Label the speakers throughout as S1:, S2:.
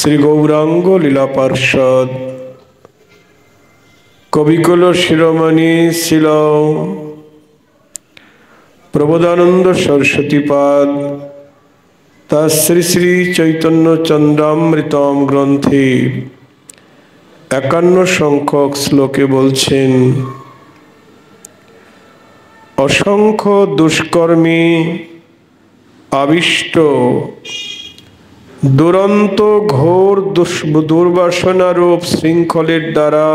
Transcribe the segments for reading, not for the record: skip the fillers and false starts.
S1: শ্রী গৌরাঙ্গ লীলা পার্ষদ কবিকুল শিরোমণি শিল প্রবোধানন্দ সরস্বতীপাদ তার শ্রী শ্রী চৈতন্য চন্দ্রামৃতম গ্রন্থে 51 সংখ্যক শ্লোকে বলছেন, অসংখ্য দুষ্কর্মী আবিষ্ট দুরন্ত ঘোর দুর্বাসনারূপ শৃঙ্খলের দ্বারা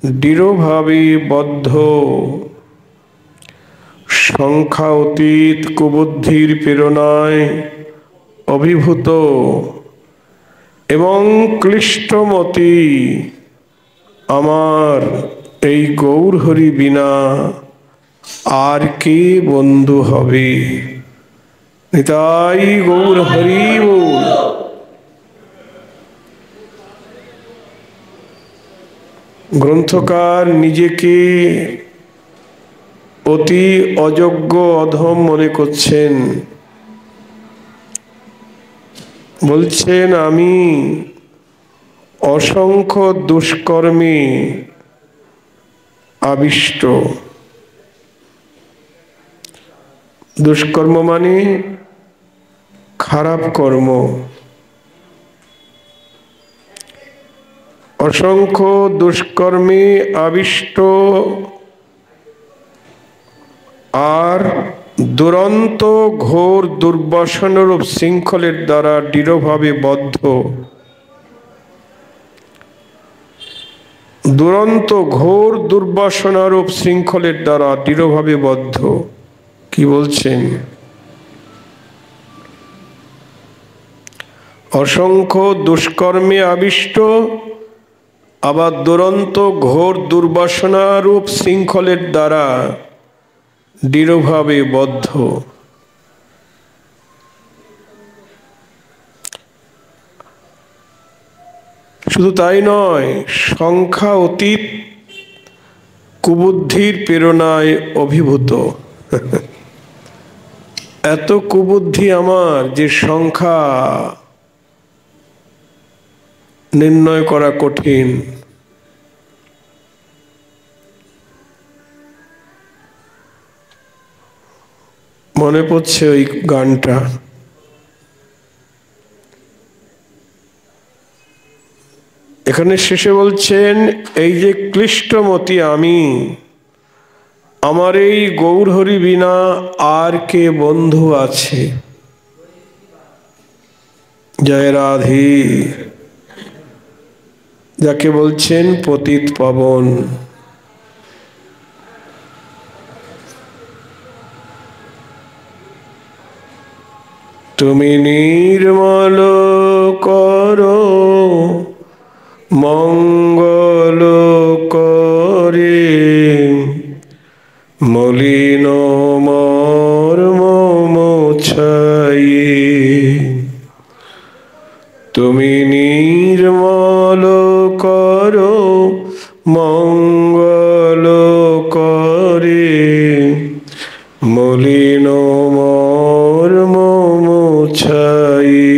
S1: দৃঢ়ভাবে বদ্ধ, সংখ্যা অতীত কুবুদ্ধির প্রেরণায় অভিভূত এবং ক্লিষ্টমতি আমার এই গৌরহরি বিনা আর কে বন্ধু হবে। নিতাই গৌর হরি বল। গ্রন্থকার নিজেকে অতি অযোগ্য অধম মনে করছেন, বলছেন আমি অসংখ্য দুষ্কর্মে আবিষ্ট। দুষ্কর্ম মানে খারাপ কর্ম। অসংখ্য দুষ্কর্মে আবিষ্ট আর দুরন্ত ঘোর দুর্বাসনারূপ শৃঙ্খলের দ্বারা দৃঢ়ভাবে বদ্ধ। দুরন্ত ঘোর দুর্বাসনারূপ শৃঙ্খলের দ্বারা দৃঢ়ভাবে বদ্ধ। কি বলছেন? অসংখ্য দুষ্কর্মে আবিষ্ট আবার দুরন্ত ঘোর দুর্বাসনারূপ শৃঙ্খলের দ্বারা দৃঢ়ভাবে বদ্ধ। শুধু তাই নয়, সংখ্যা অতীত কুবুদ্ধির প্রেরণায় অভিভূত। এত কুবুদ্ধি আমার যে সংখ্যা নির্ণয় করা কঠিন। মনে পড়ছে ওই গানটা, এখানে শেষে বলছেন এই যে ক্লিষ্টমতি আমি, আমার এই গৌরহরি বিনা আর কে বন্ধু আছে। জয় রাধে। যাকে বলছেন পতিত পাবন। তুমি নির্মল করো মঙ্গল করে, মলিন মর্ম মোছায়ে। তুমি নির্মল করো মঙ্গল করে, মলিন মর্ম মোছায়ে।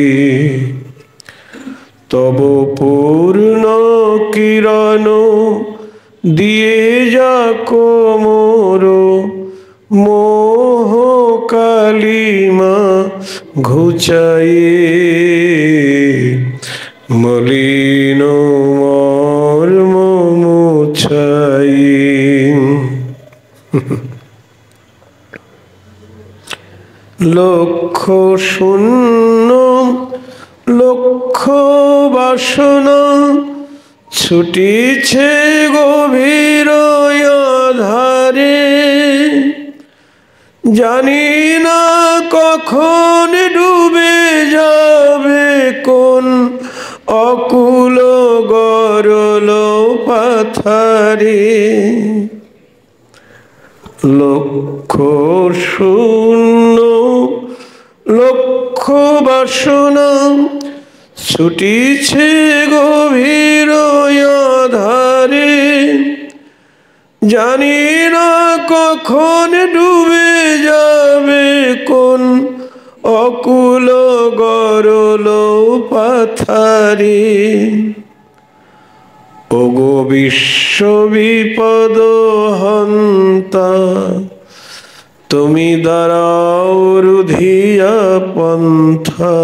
S1: তব পূর্ণ কিরণ দিয়ে যাকো মোর মোহ কালিমা ঘুচায়ে, মলিন মর্ম মোছায়ে। লক্ষ শূন্য লক্ষ বাসনা ছুটিছে গভীর আধারে, জানি না কখন ডুবে যাবে কোন অকুল গরল পাথারে। লক্ষ শূন্য লক্ষ বাসনা ছুটিছে গভীর আধারে, জানি না কখন ডুবে যাবে কোন অকুল গরল পাথারে ওগো বিশ্ব বিপদ হন্তা তুমি দাঁড়াও রুধিয়া পন্থা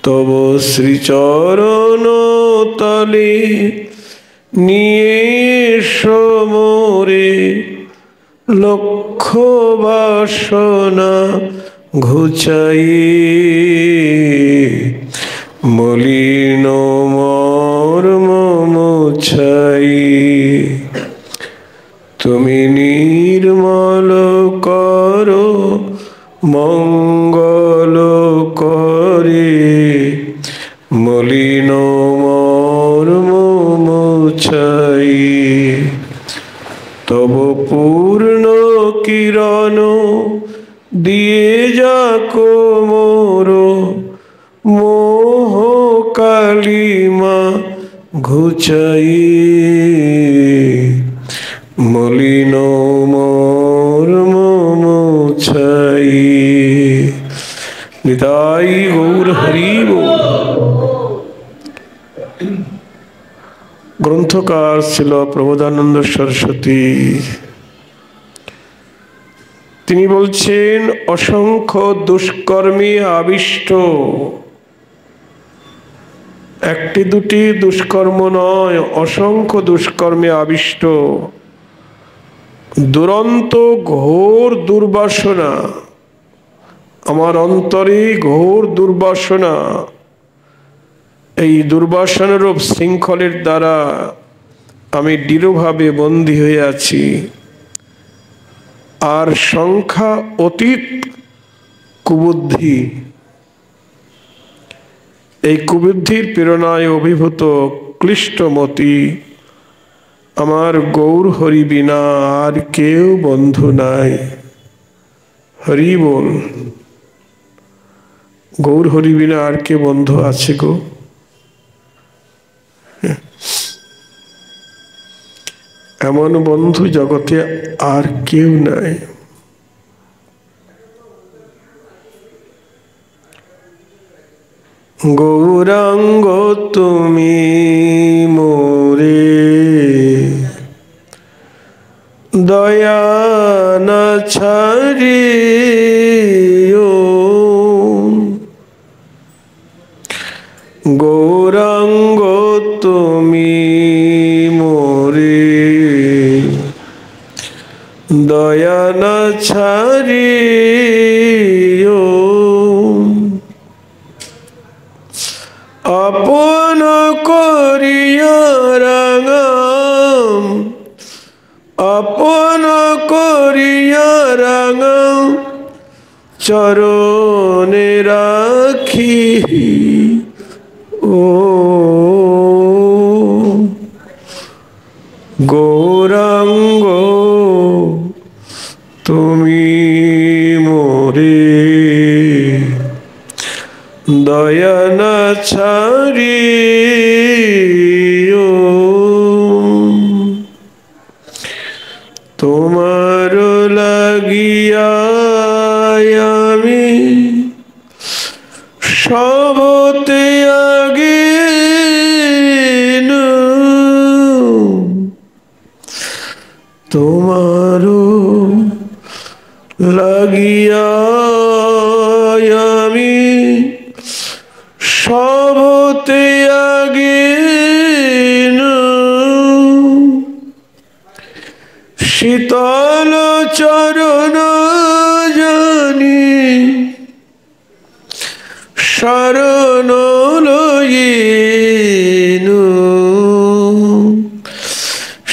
S1: তব শ্রীচরণ তলে নিয়ে সমরে লক্ষ বাসনা ঘুচাই মলিন মর্ম মোছাই তুমি নির্মল করো মঙ্গল করে মলিন মর্ম মোছাই তব পূর্ণ কিরণ দিয়ে যাকো মোর মোহ কালিমা ঘুচাই মলিন মর্ম মোছাই। নিতাই গৌর হরি বল। গ্রন্থকার ছিল প্রবোধানন্দ সরস্বতী। তিনি বলছেন অসংখ্য দুষ্কর্মে আবিষ্ট, একটি দুটি দুষ্কর্ম নয়, অসংখ্য দুষ্কর্মে আবিষ্ট দুরন্ত ঘোর দুর্বাসনা, আমার অন্তরে ঘোর দুর্বাসনা, এই দুর্বাসনারূপ শৃঙ্খলের দ্বারা আমি দৃঢ়ভাবে বন্দী হয়ে আছি। আর সংখ্যা অতীত কুবুদ্ধি, এই কুবুদ্ধির প্রেরণায় অভিভূত ক্লিষ্টমতি আমার গৌর হরি বিনা আর কেউ বন্ধু নাই। হরি বল। গৌর হরি বিনা আর কে বন্ধু আছে গো? এমন বন্ধু জগতে আর কেউ নাই। গৌরাঙ্গ তুমি মোরে দয়া না ছাড়িও, গৌরাঙ্গ তুমি মোরে দয়া না ছাড়িও, আপন করিয়া রাঙাম, আপন করিয়া রাঙাম চরণে রাখি ও গৌরাঙ্গ তুমি মোরে দয়া না ছাড়িও, তোমার লাগিয়া আমি সবতে আগে তোমার লাগিয়া আমি সবতে আগে শীতল চরণ জানি শরণ লইনু,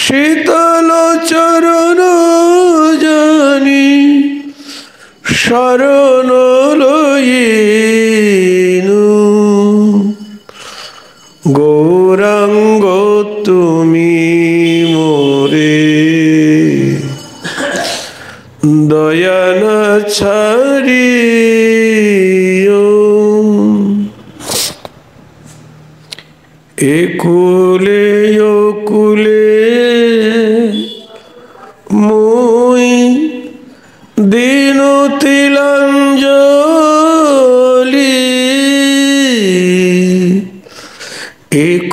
S1: শীতল চরণ জানি শরণ লইনু, গৌরাঙ্গ তুমি মোরে দয়া না ছাড়িও, একুলে ওকুলে মুই দিনু তিলাঞ্জলি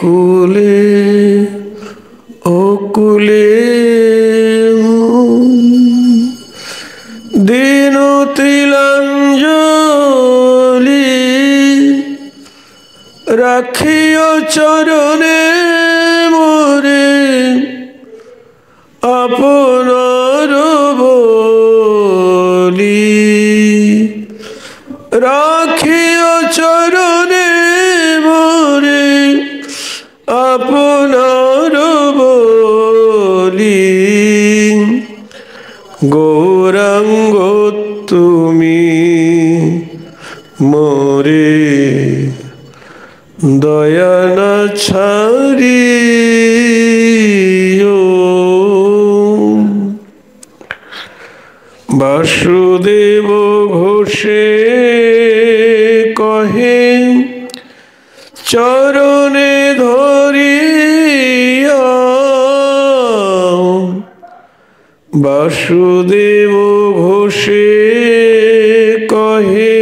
S1: কুলে ও কুলে দিন তিলাঞ্জলি রাখিও চরণে মোরে আপনার বলি রাখিও চরণে মোরে আপনার বলি গৌরাঙ্গ তুমি মোরে দয়া না ছাড়িও বাসুদেব ঘোষে কহে চরণে ধরিয়া বাসুদেব ঘোষে কহে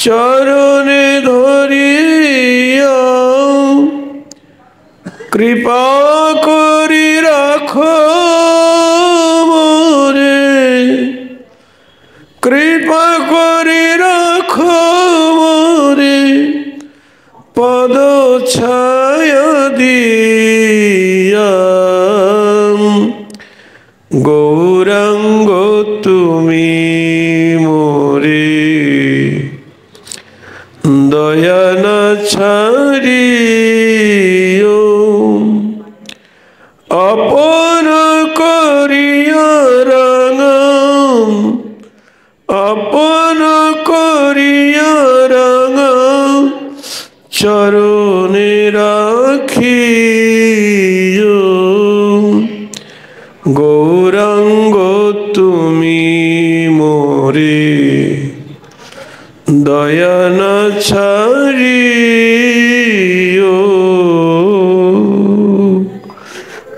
S1: চরণে ধরিয়া কৃপা করি রাখো মোরে কৃপা করি রাখো মোরে পদ ছায়া দিয়া গৌরাঙ্গ তুমি মোরে দয়া না ছাড়িও আপন করিয়া রাঙাম আপন করিয়া রাঙাম চরণে রাখিও গৌরাঙ্গ তুমি মোরে দয়া না ছাড়িও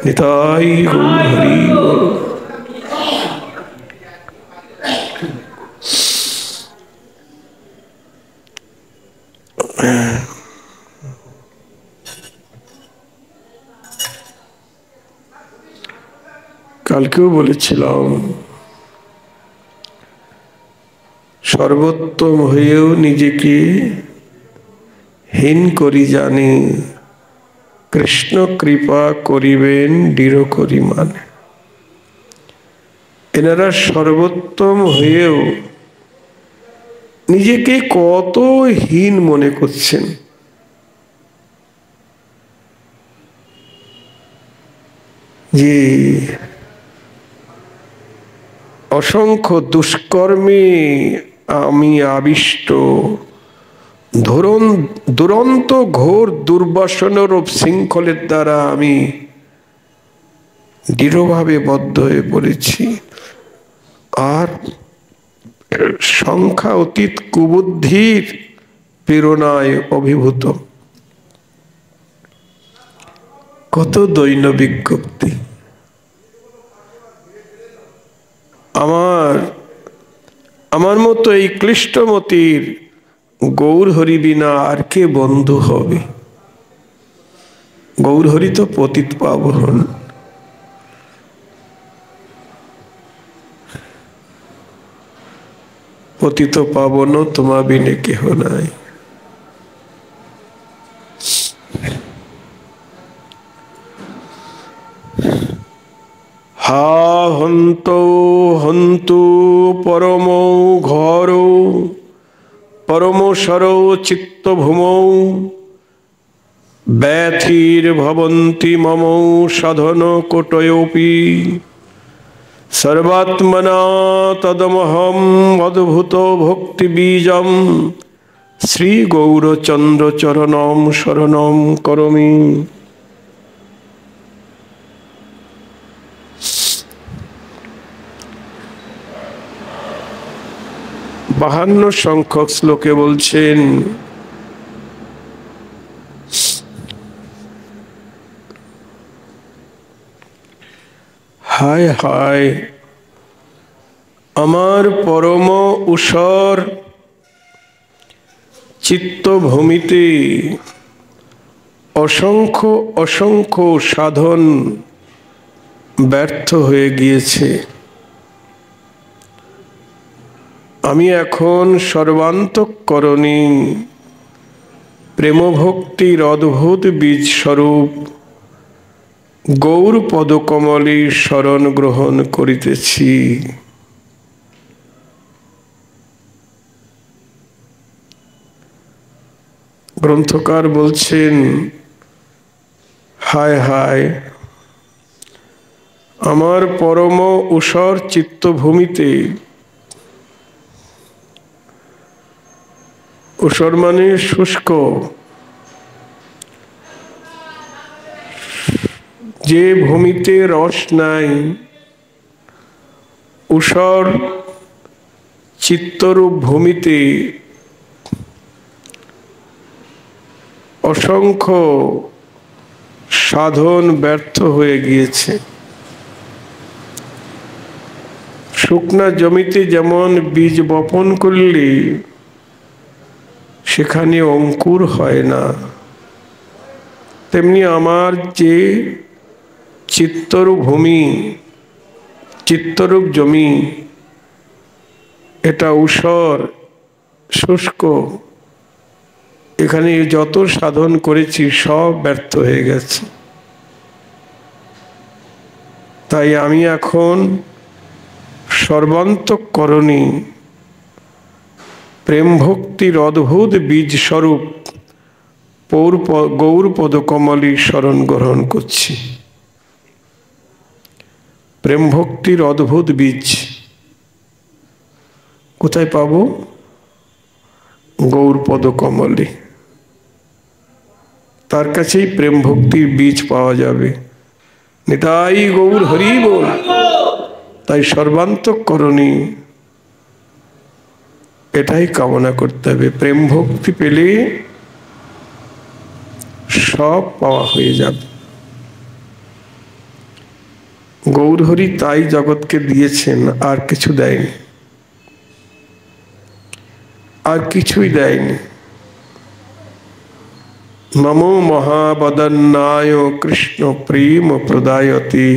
S1: নিতাই হরি কালকেও বলেছিলাম সর্বোত্তম হয়েও নিজেকে হীন করি জানি কৃষ্ণ কৃপা করিবেন দৃঢ় করি মানে। এনারা সর্বোত্তম হয়েও নিজেকে কত হীন মনে করছেন। যে অসংখ্য দুষ্কর্মে আমি আবিষ্ট, দুরন্ত ঘোর দুর্বাসনরূপ শৃঙ্খলের দ্বারা আমি দৃঢ়ভাবে বদ্ধ হয়ে পড়েছি, আর সংখ্যা অতীত কুবুদ্ধির প্রেরণায় অভিভূত। কত দৈন্য বিজ্ঞপ্তি! আমার মতো এই ক্লিষ্টমতির গৌরহরি বিনা আর কে বন্ধু হবে? গৌরহরি তো পতিত পাবন, পতিত পাবন তোমা বিনে কেহ নাই। হা হন্তু হন্তু পরম ঘর পরমশর চিত্ত ভূমৌ ব্যথির ভবন্তি মম সাধন কোটয়োপি সর্বাত্মনা তদমহম অদ্ভুত ভক্তি বীজম শ্রী গৌরচন্দ্র চরণম শরণম করমি। 52 সংখ্যক শ্লোকে বলছেন, হায় হায় আমার পরম ঊষর চিত্তভূমিতে অসংখ্য অসংখ্য সাধন ব্যর্থ হয়ে গিয়েছে। আমি এখন সর্বান্তঃকরণে প্রেমভক্তির অদ্ভুত বীজ স্বরূপ গৌর পদকমলে শরণ গ্রহণ করিতেছি। গ্রন্থকার বলছেন, হায় হায়, আমার পরম ঊষর চিত্তভূমিতে, ঊষর মানে শুষ্ক, যে ভূমিতে রস নাই, ঊষর চিত্তরূপ ভূমিতে অসংখ্য সাধন ব্যর্থ হয়ে গিয়েছে। শুকনা জমিতে যেমন বীজ বপন করলে সেখানে অঙ্কুর হয় না, তেমনি আমার যে চিত্তরূপ ভূমি, চিত্তরূপ জমি, এটা ঊষর, শুষ্ক, এখানে যত সাধন করেছি সব ব্যর্থ হয়ে গেছে। তাই আমি এখন সর্বান্তঃকরণে প্রেম ভক্তির অদ্ভুত বীজ স্বরূপ গৌর পদকমলে শরণ গ্রহণ করছি। প্রেম ভক্তির অদ্ভুত বীজ কোথায় পাবো? গৌর পদকমলে। তার কাছেই প্রেম ভক্তির বীজ পাওয়া যাবে। নিতাই গৌর হরি বল। তাই সর্বান্তঃকরণে এটাই কামনা করতে হবে। প্রেম ভক্তি পেলে সব পাওয়া হয়ে যাবে। গৌর হরি তাই জগৎকে দিয়েছেন, আর কিছু দেয়নি, আর কিছুই দেয়নি। নমো মহাবদন্নায় কৃষ্ণ প্রেম প্রদায়তে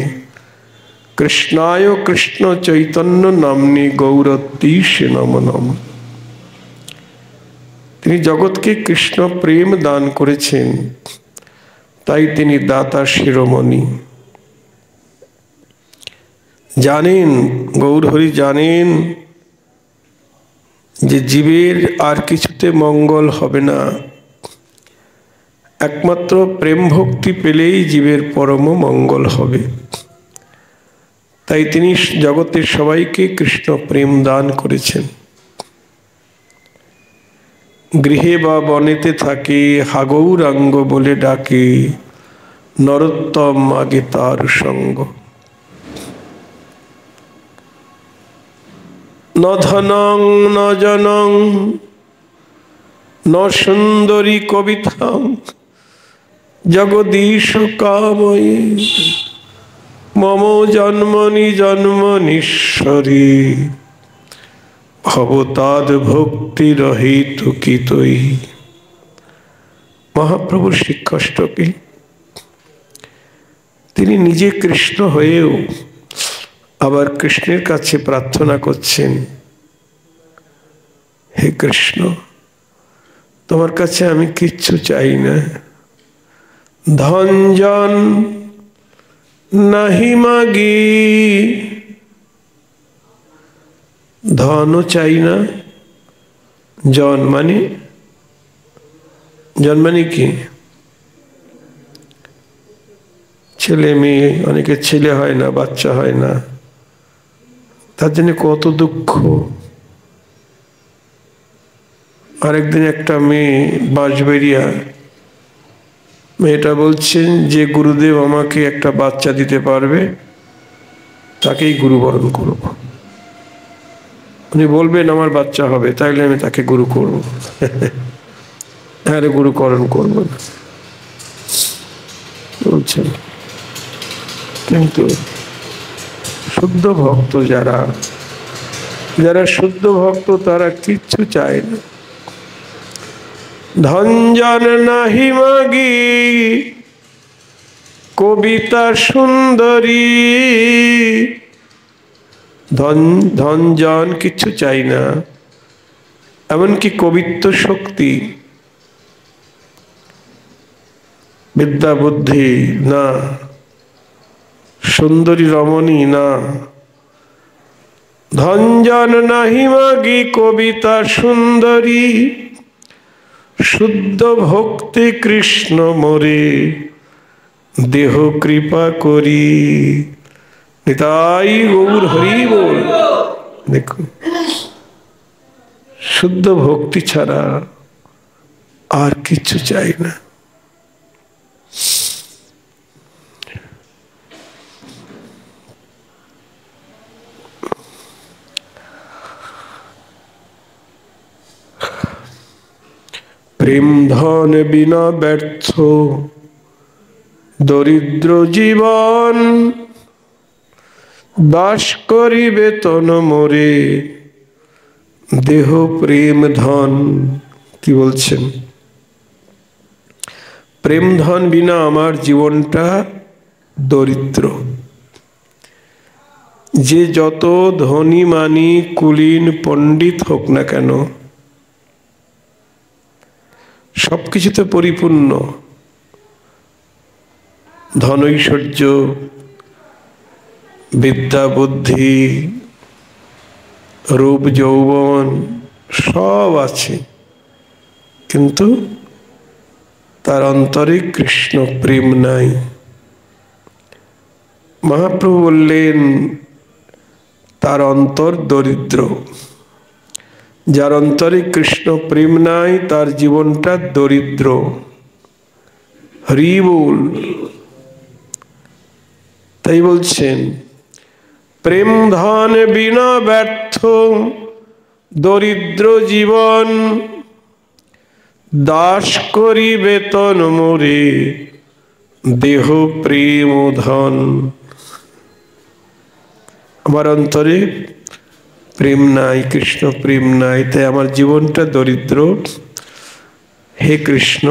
S1: কৃষ্ণায় কৃষ্ণ চৈতন্য নাম্নি গৌরতীশ নম নম। তিনি জগৎকে কৃষ্ণ প্রেম দান করেছেন, তাই তিনি দাতা শিরোমণি। জানেন, গৌরহরি জানেন যে জীবের আর কিছুতে মঙ্গল হবে না, একমাত্র প্রেম ভক্তি পেলেই জীবের পরম মঙ্গল হবে। তাই তিনি জগতের সবাইকে কৃষ্ণ প্রেম দান করেছেন। গৃহে বা বনেতে থাকে হাগৌরাঙ্গ বলে ডাকে, নরোত্তম আগে তার সঙ্গ। ন ধনং ন জনং ন সুন্দরী কবিতাং জগদীশ কাময়ে মম জন্মনি জন্মনীশ্বরী ভবতাদ ভক্তি রহিত কিতই। মহাপ্রভুর শিক্ষাষ্টকে তিনি নিজে কৃষ্ণ হয়েও আবার কৃষ্ণের কাছে প্রার্থনা করছেন, হে কৃষ্ণ, তোমার কাছে আমি কিচ্ছু চাই না, ধন জন নাহি মাগি। ধনও চাই না, জন মানে কি? ছেলে মেয়ে, অনেকের ছেলে হয় না, বাচ্চা হয় না, তার জন্য কত দুঃখ। আরেকদিন একটা মেয়ে বাঁশবেড়িয়া, মেয়েটা বলছেন যে গুরুদেব আমাকে একটা বাচ্চা দিতে পারবে তাকেই গুরুবরণ করব। উনি বলবেন আমার বাচ্চা হবে, তাইলে আমি তাকে গুরু করব। হ্যাঁ, গুরুকরণ করব না বলছেন। কিন্তু শুদ্ধ ভক্ত যারা শুদ্ধ ভক্ত, তারা কিচ্ছু চায় না। ধনজন নাহি মাগি কবিতা সুন্দরী। ধনজন কিছু চাই না, এমনকি কবিত্ব শক্তি, বিদ্যা বুদ্ধি না, সুন্দরী রমণী না। ধনজন নাহি মাগি কবিতা সুন্দরী, শুদ্ধ ভক্তি কৃষ্ণ মোরে দেহ কৃপা করি। নিতাই গৌর হরি বল। দেখুন, শুদ্ধ ভক্তি ছাড়া আর কিছু চাই না। প্রেম ধন বিনা ব্যর্থ দরিদ্র জীবন, বাস করিবে তন মোরে দেহ প্রেম ধন। কি বলছেন? প্রেম ধন বিনা আমার জীবনটা দরিদ্র। যে যত ধনী মানি কুলীন পণ্ডিত হোক না কেন, সবকিছুতে পরিপূর্ণ, ধনৈশ্বর্য, বিদ্যা বুদ্ধি, রূপ যৌবন সব আছে, কিন্তু তার অন্তরে কৃষ্ণ প্রেম নাই। মহাপ্রভু বললেন তার অন্তর দরিদ্র। যার অন্তরে কৃষ্ণ প্রেম নাই তার জীবনটা দরিদ্র। হরি বল। তাই বলছেন প্রেম ধন বিনা ব্যর্থ দরিদ্র জীবন, দাস করিবে তন মোরে দেহ প্রেম ধন। আমার অন্তরে প্রেম নাই, কৃষ্ণ প্রেম নাই, তাই আমার জীবনটা দরিদ্র। হে কৃষ্ণ,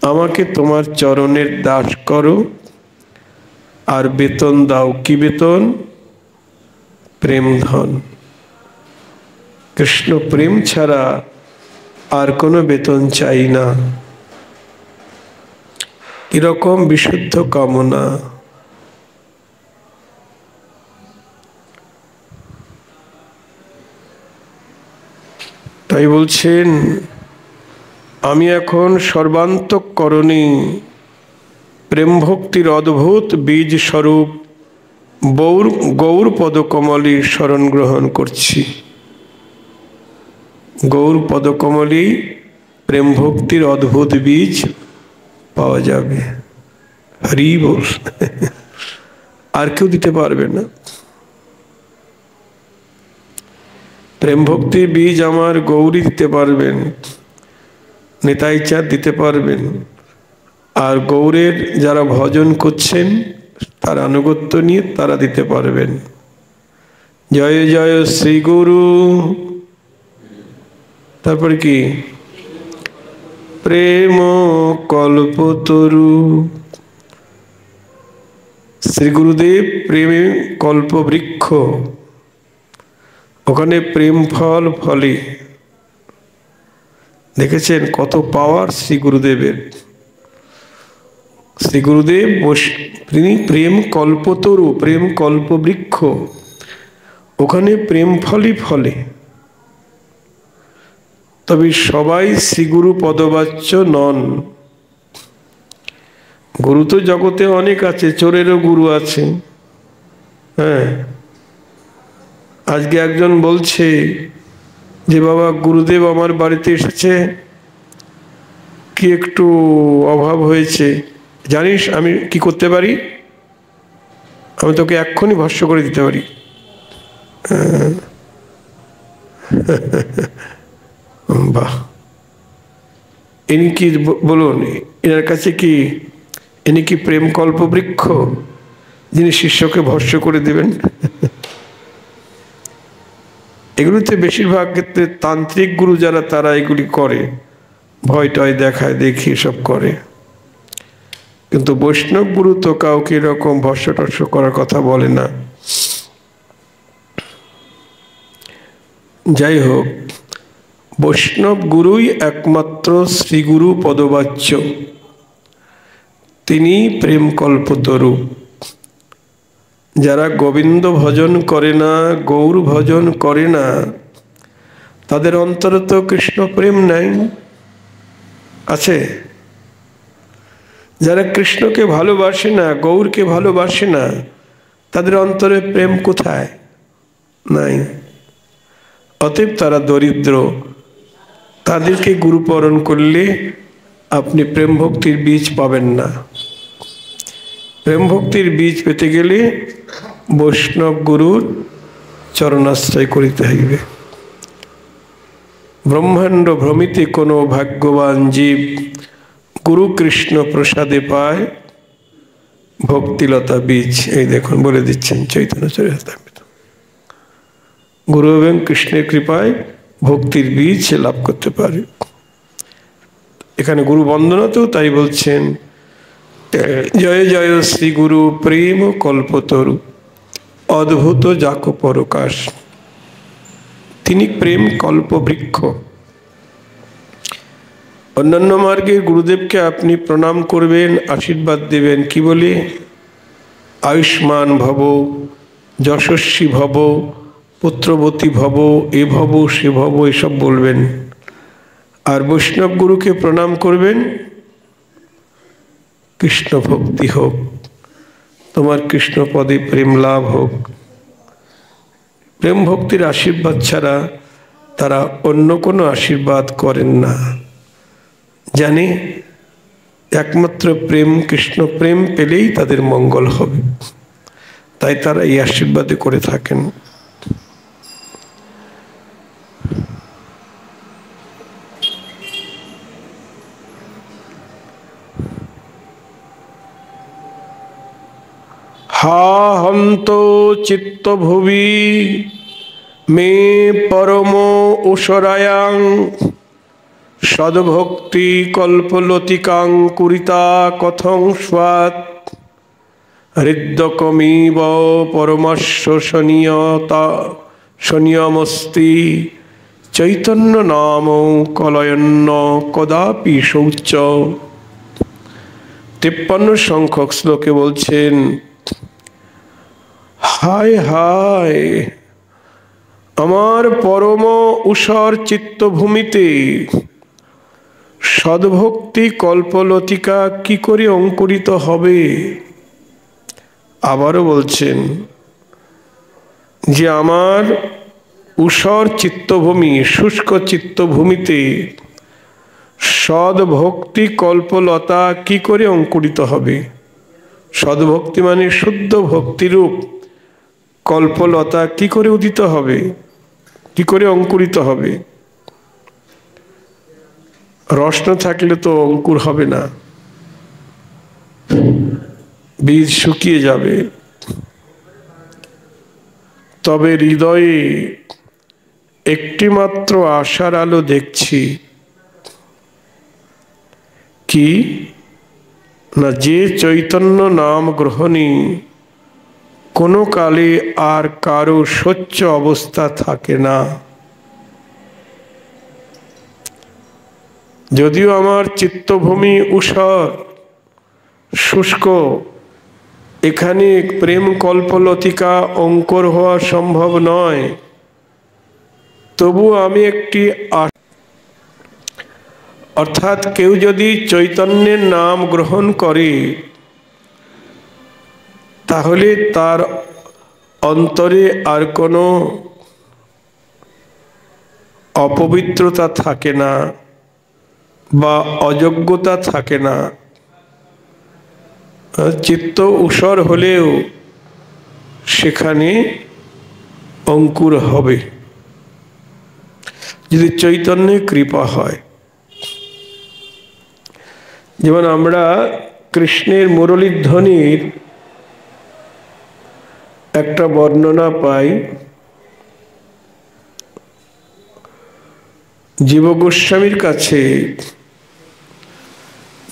S1: আমাকে তোমার চরণের দাস করো, আর বেতন দাও। কি বেতন? প্রেম ধন। কৃষ্ণ প্রেম ছাড়া আর কোনো বেতন চাই না। এরকম বিশুদ্ধ কামনা। তাই বলছেন আমি এখন সর্বান্তঃকরণে প্রেম ভক্তির অদ্ভুত বীজ স্বরূপ গৌর পদকমলী শরণ গ্রহণ করছি। গৌর পদকমলী প্রেম ভক্তির অদ্ভুত বীজ পাওয়া যাবে। হরি বল। আর কেউ দিতে পারবে না। প্রেম ভক্তির বীজ আমার গৌরী দিতে পারবেন, নিতাই চাঁদ দিতে পারবেন, আর গৌরের যারা ভজন করছেন তার আনুগত্য নিয়ে তারা দিতে পারবেন। জয় জয় শ্রী গুরু। তারপরে কি? প্রেম কল্পতরু। শ্রী গুরুদেব প্রেমে কল্পবৃক্ষ, ওখানে প্রেম ফল ফলে। দেখেছেন কত পাওয়ার শ্রী গুরুদেবের। শ্রী গুরুদেব তিনি প্রেম কল্পতরু, প্রেম কল্পবৃক্ষ, ওখানে প্রেম ফলই ফলে। তবে সবাই শ্রীগুরু পদবাচ্য নন। গুরু তো জগতে অনেক আছে, চোরেরও গুরু আছে। হ্যাঁ, আজকে একজন বলছে যে বাবা গুরুদেব আমার বাড়িতে এসেছে, কি একটু অভাব হয়েছে, জানিস আমি কি করতে পারি? আমি তোকে এক্ষুনি ভস্য করে দিতে পারি। বাহ, ইনি কি বলুন, এনার কাছে কি ইনি কি প্রেম কল্পবৃক্ষ যিনি শিষ্যকে ভস্য করে দেবেন? এগুলিতে বেশিরভাগ ক্ষেত্রে তান্ত্রিক গুরু যারা, তারা এগুলি করে। ভয় টয় দেখায়, দেখি সব করে। কিন্তু বৈষ্ণব গুরু তো কাউকে এরকম ভস্য টস্য করার কথা বলে না। যাই হোক, বৈষ্ণব গুরুই একমাত্র শ্রীগুরু পদবাচ্য, তিনি প্রেম কল্পতরু। যারা গোবিন্দ ভজন করে না, গৌর ভজন করে না, তাদের অন্তরে তো কৃষ্ণ প্রেম নাই। আছে? যারা কৃষ্ণকে ভালোবাসে না, গৌরকে ভালোবাসে না, তাদের অন্তরে প্রেম কোথায়? নাই। অতএব তারা দরিদ্র। তাদেরকে গুরুপরণ করলে আপনি প্রেম ভক্তির বীজ পাবেন না। প্রেম ভক্তির বীজ পেতে গেলে বৈষ্ণব গুরুর চরণাশ্রয় করিতে হইবে। ব্রহ্মাণ্ড ভ্রমিতে কোনো ভাগ্যবান জীব গুরু কৃষ্ণ প্রসাদে পায় ভক্তিলতা বীজ। এই দেখুন বলে দিচ্ছেন চৈতন্য চরিতামৃত। গুরু এবং কৃষ্ণের কৃপায় ভক্তির বীজ সে লাভ করতে পারে। এখানে গুরু বন্দনাতেও তাই বলছেন, জয় জয় শ্রী গুরু প্রেম কল্পতরু, অদ্ভুত যাক পরকাশ। তিনি প্রেম কল্পবৃক্ষ। অন্যান্য মার্গের গুরুদেবকে আপনি প্রণাম করবেন, আশীর্বাদ দেবেন, কি বলে? আয়ুষ্মান ভব, যশস্বী ভব, পুত্রবতী ভব, এ ভব সে ভব, এসব বলবেন। আর বৈষ্ণব গুরুকে প্রণাম করবেন, কৃষ্ণ ভক্তি হোক, তোমার কৃষ্ণ পদে প্রেম লাভ হোক। প্রেম ভক্তির আশীর্বাদ ছাড়া তারা অন্য কোনো আশীর্বাদ করেন না। জানে একমাত্র প্রেম, কৃষ্ণ প্রেম পেলেই তাদের মঙ্গল হবে, তাই তারা এই আশীর্বাদে করে থাকেন। হা হন্ত চিত্তভুবি মে পরম উষরায়াং সদ্ভক্তি কল্পলতিকাং কুরিতা কথং স্বাৎ হৃদ্যকমিব পরমস্য শনীয়মস্তি চৈতন্য নাম কলয়ন্ন কদাপি শৌচ। 53 সংখ্যক শ্লোকে বলছেন, হায় হায়, আমার পরম ঊষর চিত্তভূমিতে সদ্ভক্তি কল্পলতিকা কি করে অঙ্কুরিত হবে? আবারও বলছেন যে আমার ঊষর চিত্তভূমি, শুষ্ক চিত্তভূমিতে সদ্ভক্তি কল্পলতা কি করে অঙ্কুরিত হবে? সদ্ভক্তি মানে শুদ্ধ ভক্তিরূপ কল্পলতা কি করে উদিত হবে, কি করে অঙ্কুরিত হবে? রস না থাকলে তো অঙ্কুর হবে না, বীজ শুকিয়ে যাবে। তবে হৃদয়ে একটি মাত্র আশার আলো দেখছি, কি না, যে চৈতন্য নাম গ্রহণী কোনো কালে আর কারো স্বচ্ছ অবস্থা থাকে না। যদিও আমার চিত্তভূমি ঊষর শুষ্ক, এখানে প্রেম কল্পলতিকা অঙ্কুর হওয়া সম্ভব নয়, তবু আমি একটি, অর্থাৎ কেউ যদি চৈতন্যের নাম গ্রহণ করে তাহলে তার অন্তরে আর কোনো অপবিত্রতা থাকে না বা অযোগ্যতা থাকে না। চিত্ত ঊষর হলেও সেখানে অঙ্কুর হবে যদি চৈতন্যের কৃপা হয়। যেমন আমরা কৃষ্ণের মুরলীধ্বনির একটা বর্ণনা পাই, জীব গোস্বামীর কাছে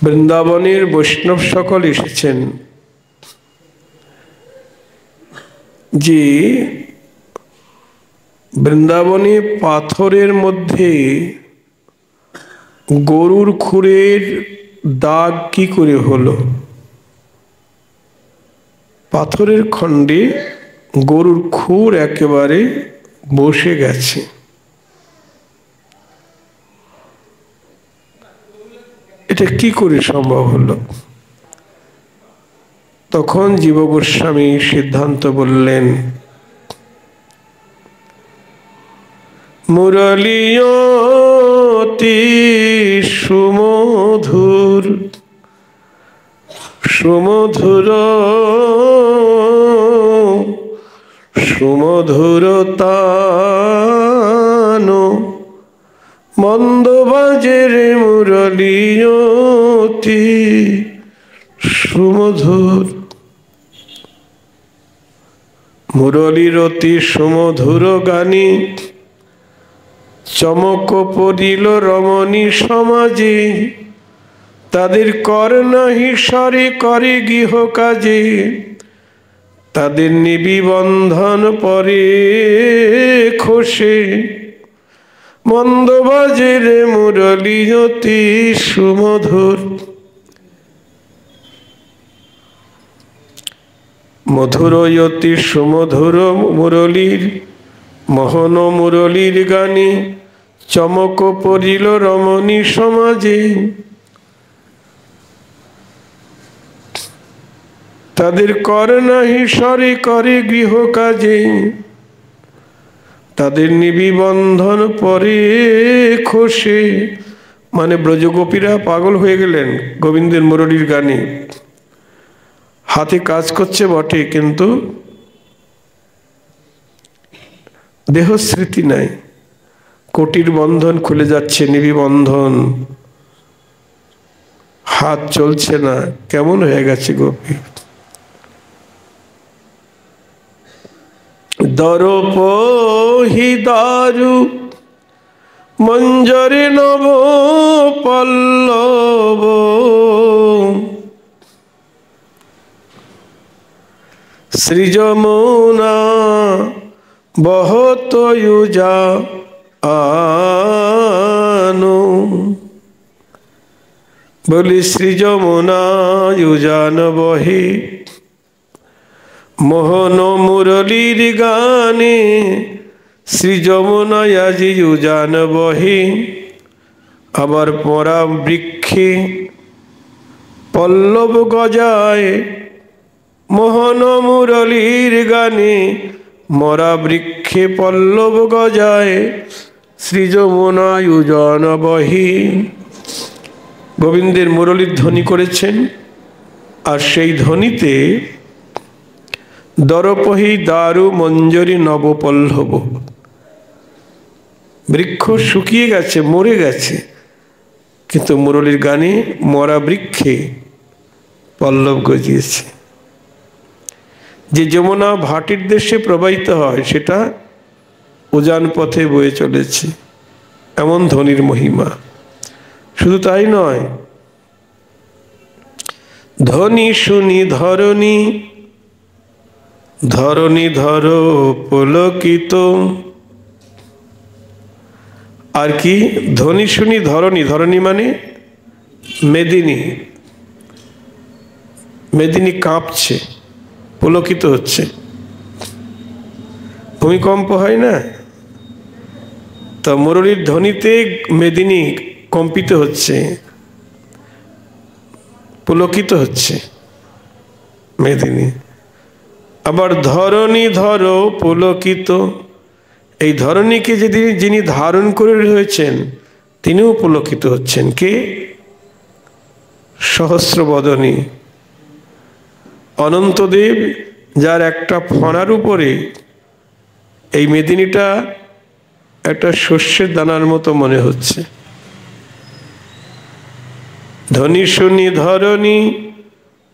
S1: বৃন্দাবনের বৈষ্ণব সকল এসেছেন যে বৃন্দাবনে পাথরের মধ্যে গরুর খুরের দাগ কি করে হলো? পাথরের খণ্ডে গরুর খুর একেবারে বসে গেছে। এটা কি করে সম্ভব হলো? তখন জীব গোস্বামী সিদ্ধান্ত বললেন, মুরলীয়তি সুমধুর সুমধুর সুমধুরতানো মন্দ বাজের মুরলীয়তি সুমধুর। মুরলীর অতি সুমধুর গানি চমক পড়িল রমণী সমাজে, তাদের কর নাহি সরে করে গৃহ কাজে, তাদের নিবিবন্ধন পরে খসে মন্দ বাজের মুরলী অতি সুমধুর। মধুর অতি সুমধুর মুরলীর মোহন মুরলীর গানে চমক পড়িল রমণী সমাজে, তাদের কর নাহি সরে করে গৃহ কাজে, তাদের নিবিবন্ধন পরে খসে। মানে ব্রজগোপীরা পাগল হয়ে গেলেন গোবিন্দের মুরলীর গানে। হাতে কাজ করছে বটে, কিন্তু দেহস্মৃতি নাই। কোটির বন্ধন খুলে যাচ্ছে, নিবিবন্ধন, হাত চলছে না, কেমন হয়ে গেছে গোপী। দরপহি দারু মঞ্জরে নব পল্লব, শ্রীযমুনা বহত ইউজা আনো। বলি শ্রীযমুনা ইউজান বহে মোহন মুরলীর গানে, শ্রীযমুনায় আজি ইউজান বহে। আবার পরা বৃক্ষে পল্লব গজায় মোহন মুরলীর গানে, মরা বৃক্ষে পল্লব গজায় শ্রীযমুনায় ইউজান বহে। গোবিন্দের মুরলীর ধ্বনি করেছেন, আর সেই ধ্বনিতে দরপহি দারু মঞ্জরি নবপল্লব। বৃক্ষ শুকিয়ে গেছে, মরে গেছে, কিন্তু মুরলীর গানে মরা বৃক্ষে পল্লব গজিয়েছে। যে যমুনা ভাটির দেশে প্রবাহিত হয়, সেটা উজান পথে বয়ে চলেছে, এমন ধ্বনির মহিমা। শুধু তাই নয়, ধ্বনি শুনি ধরণী ধরণী ধর পুলকিত। আর কি ধ্বনি শুনি ধরণী, ধরণী মানে মেদিনী। মেদিনী কাঁপছে, পুলকিত হচ্ছে। ভূমিকম্প হয় না, তা মুরলীর ধ্বনিতে মেদিনী কম্পিত হচ্ছে, পুলকিত হচ্ছে মেদিনী। আবার ধরণী ধর পুলকিত, এই ধরণীকে যিনি ধারণ করে রয়েছেন তিনিও পুলকিত হচ্ছেন। কে? সহস্রবদনী অনন্তদেব, যার একটা ফণার উপরে এই মেদিনীটা একটা শস্যের দানার মতো মনে হচ্ছে। ধ্বনি শুনি ধরণী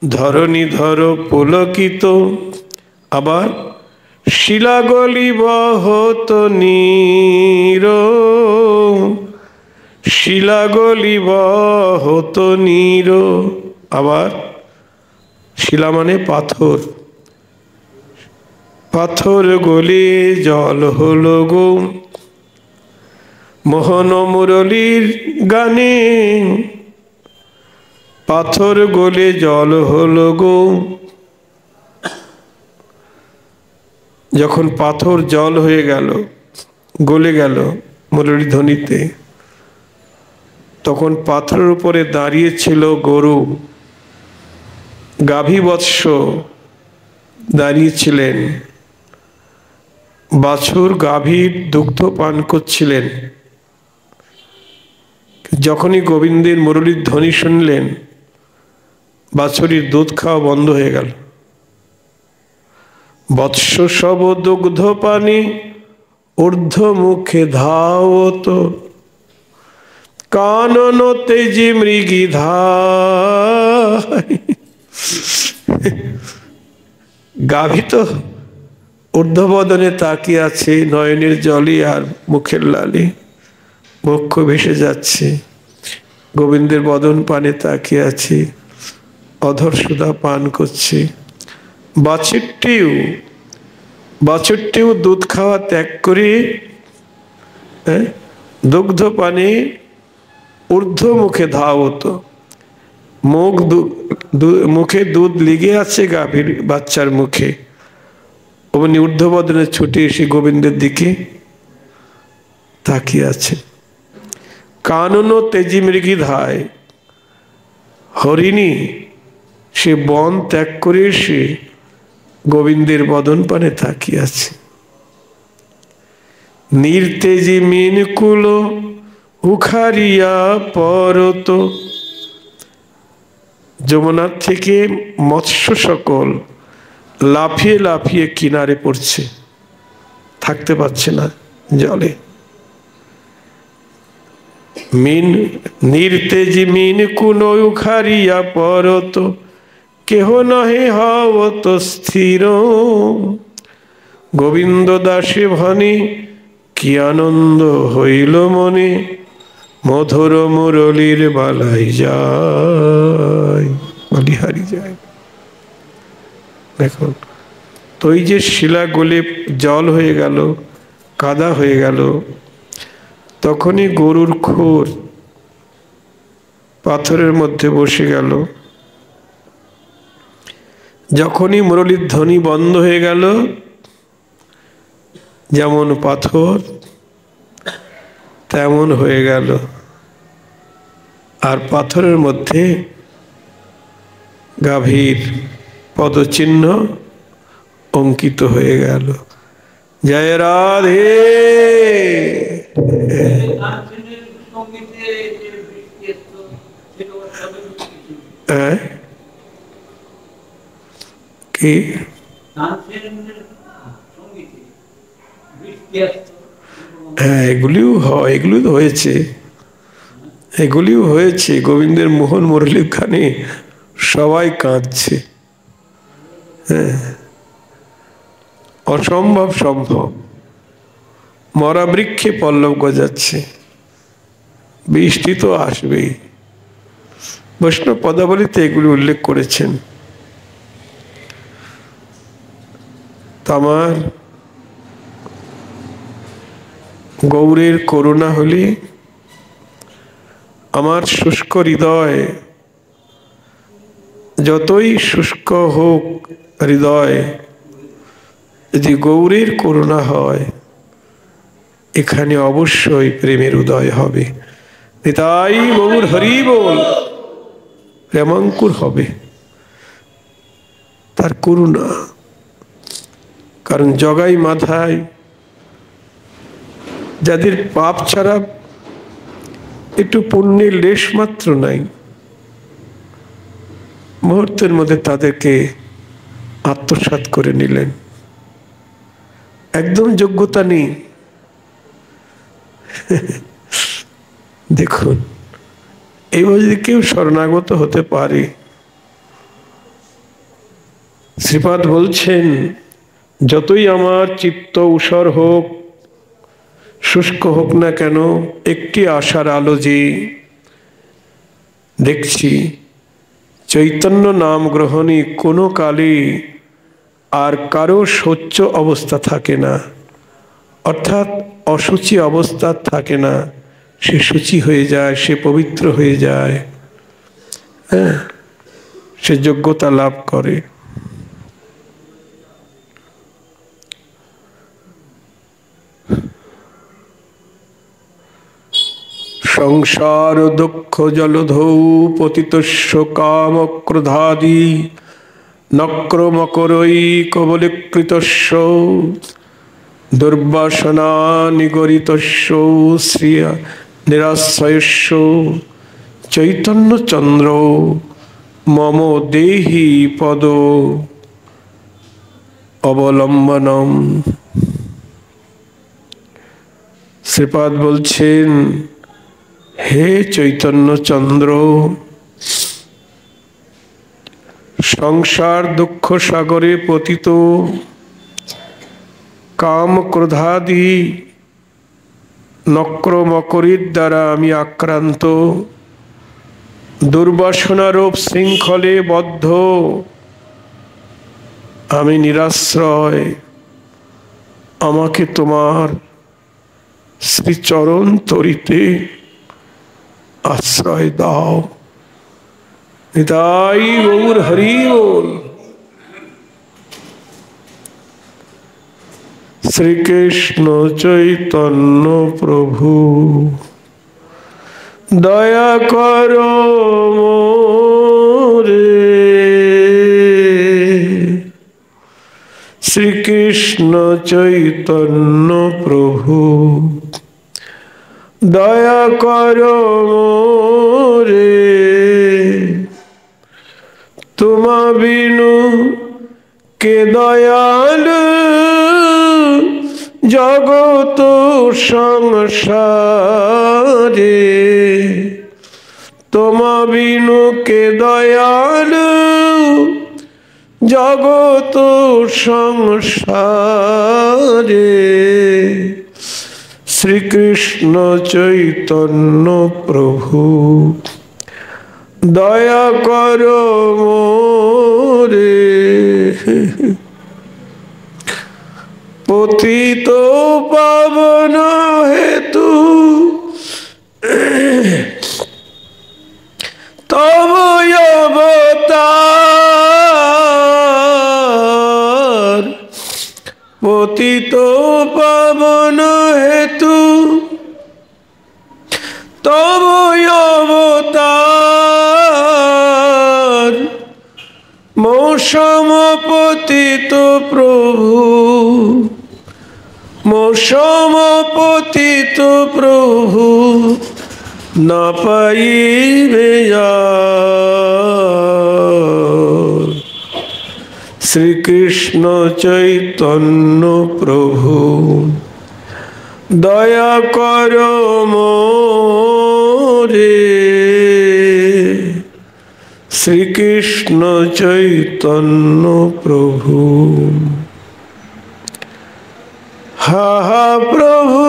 S1: ধরণী ধর পুলকিত। আবার শিলাগলি বহত নীর, শিলা গলিব হতো নীর। আবার শিলা মানে পাথর, পাথর গলে জল হলো গো মোহন মুরলীর গানে। পাথর গলে জল হলো গো। যখন পাথর জল হয়ে গেল, গলে গেল মুরলী ধ্বনিতে, তখন পাথরের উপরে দাঁড়িয়েছিল গরু, গাভী বৎস দাঁড়িয়েছিলেন, বাছুর গাভীর দুগ্ধ পান করছিলেন। যখনই গোবিন্দের মুরলীর ধ্বনি শুনলেন, বাছুরির দুধ খাওয়া বন্ধ হয়ে গেল। বৎস সব দুগ্ধ পানি ঊর্ধ্ব মুখে ধাবত, কানন তেজি মৃগী ধায়। গাভী তো ঊর্ধ্ববদনে তাকিয়ে আছে, নয়নের জলে আর মুখের লালে বক্ষ ভেসে যাচ্ছে। গোবিন্দের বদন পানে তাকিয়ে আছে, অধর সুধা পান করছে। বাছুরটিও দুধ খাওয়া ত্যাগ করে দুগ্ধ পানে ঊর্ধ্ব মুখে ধাবত। মুখে দুধ লেগে আছে গাভীর বাচ্চার মুখে, অমনি ঊর্ধ্ববদনে ছুটে এসে গোবিন্দের দিকে তাকিয়ে আছে। কানন তেজি মৃগী ধায়, হরিণী সে বন ত্যাগ করে এসে গোবিন্দের বদন পানে তাকিয়ে আছে। নির্তেজি মিনকুল উখারিয়া পরত, যমুনার থেকে মৎস্য সকল লাফিয়ে লাফিয়ে কিনারে পড়ছে, থাকতে পারছে না জলে। নির্তেজি মিনকুল উখারিয়া পরত, কেহ নহে হওত স্থির। গোবিন্দ দাসে ভনে কি আনন্দ হইল মনে, মধুর মুরলীর বালাই যায়, বলিহারি যায়। দেখুন তো, এই যে শিলা গলে জল হয়ে গেল, কাদা হয়ে গেল, তখনই গরুর খুর পাথরের মধ্যে বসে গেল। যখনই মুরলীর ধ্বনি বন্ধ হয়ে গেল, যেমন পাথর তেমন হয়ে গেল, আর পাথরের মধ্যে গাভীর পদচিহ্ন অঙ্কিত হয়ে গেল। জয় রাধে। কি হ্যাঁ, এগুলিও হয়, এগুলো তো হয়েছে, এগুলিও হয়েছে। গোবিন্দের মোহন মুরলীর গানে সবাই কাঁদছে। হ্যাঁ, অসম্ভব সম্ভব। মরা বৃক্ষে পল্লব গজাচ্ছে, বৃষ্টি তো আসবেই। বৈষ্ণব পদাবলীতে এগুলি উল্লেখ করেছেন। আমার গৌরের করুণা হলে আমার শুষ্ক হৃদয়, যতই শুষ্ক হোক হৃদয়, যদি গৌরের করুণা হয়, এখানে অবশ্যই প্রেমের উদয় হবে। নিতাই গৌর হরি বল, প্রেমাঙ্কুর হবে তার করুণা। কারণ জগাই মাথায় যাদের পাপ ছাড়া একটু পুণ্যের লেশ মাত্র নাই, মুহূর্তের মধ্যে তাদেরকে আত্মসাৎ করে নিলেন। একদম যোগ্যতা নেই। দেখুন, এইভাবে যদি কেউ শরণাগত হতে পারে, শ্রীপাদ বলছেন, যতই আমার চিত্ত ঊষর হোক, শুষ্ক হোক না কেন, একটি আশার আলো যে দেখছি চৈতন্য নাম গ্রহণে কোনো কালে আর কারো শৌচ অবস্থা থাকে না, অর্থাৎ অশুচি অবস্থা থাকে না, সে শুচি হয়ে যায়, সে পবিত্র হয়ে যায়, হ্যাঁ, সে যোগ্যতা লাভ করে। সংসার দুঃখ জলধৌ পতিতস্য কাম ক্রোধাদি নক্রমকরৈ কবলীকৃতস্য দুর্বাসনা নিগরিতস্য শ্রিয়া নিরাশ্রয়স্য চৈতন্য চন্দ্র মম দেহি পদ অবলম্বনম। শ্রীপাদ বলছেন, হে চৈতন্য চন্দ্র, সংসার দুঃখ সাগরে পতিত, কাম ক্রোধাদি নক্রমকরীর দ্বারা আমি আক্রান্ত, দুর্বাসনারূপ শৃঙ্খলে বদ্ধ, আমি নিরাশ্রয়। আমাকে তোমার শ্রীচরণ তরিতে আশ্রয় দাও। নিতাই গৌর হরি বল। শ্রীকৃষ্ণ চৈতন্য প্রভু দয়া করো মোরে, শ্রীকৃষ্ণ চৈতন্য প্রভু দয়া করো মোরে, তোমা বিনু কে দয়ালু জগত সংসারে, তোমা বিনু কে দয়ালু জগত সংসারে, শ্রীকৃষ্ণ চৈতন্য প্রভু দয়া করো মোরে, পতিত পাবন হেতু তব অবতার, পতিত পাবন হেতু তব অবতার, মৌসম পতিত প্রভু, মৌসম পতিত প্রভু না পাইবে আর, শ্রীকৃষ্ণ চৈতন্য প্রভু দয়া করো মোরে, শ্রীকৃষ্ণ চৈতন্য প্রভু। হা হা প্রভু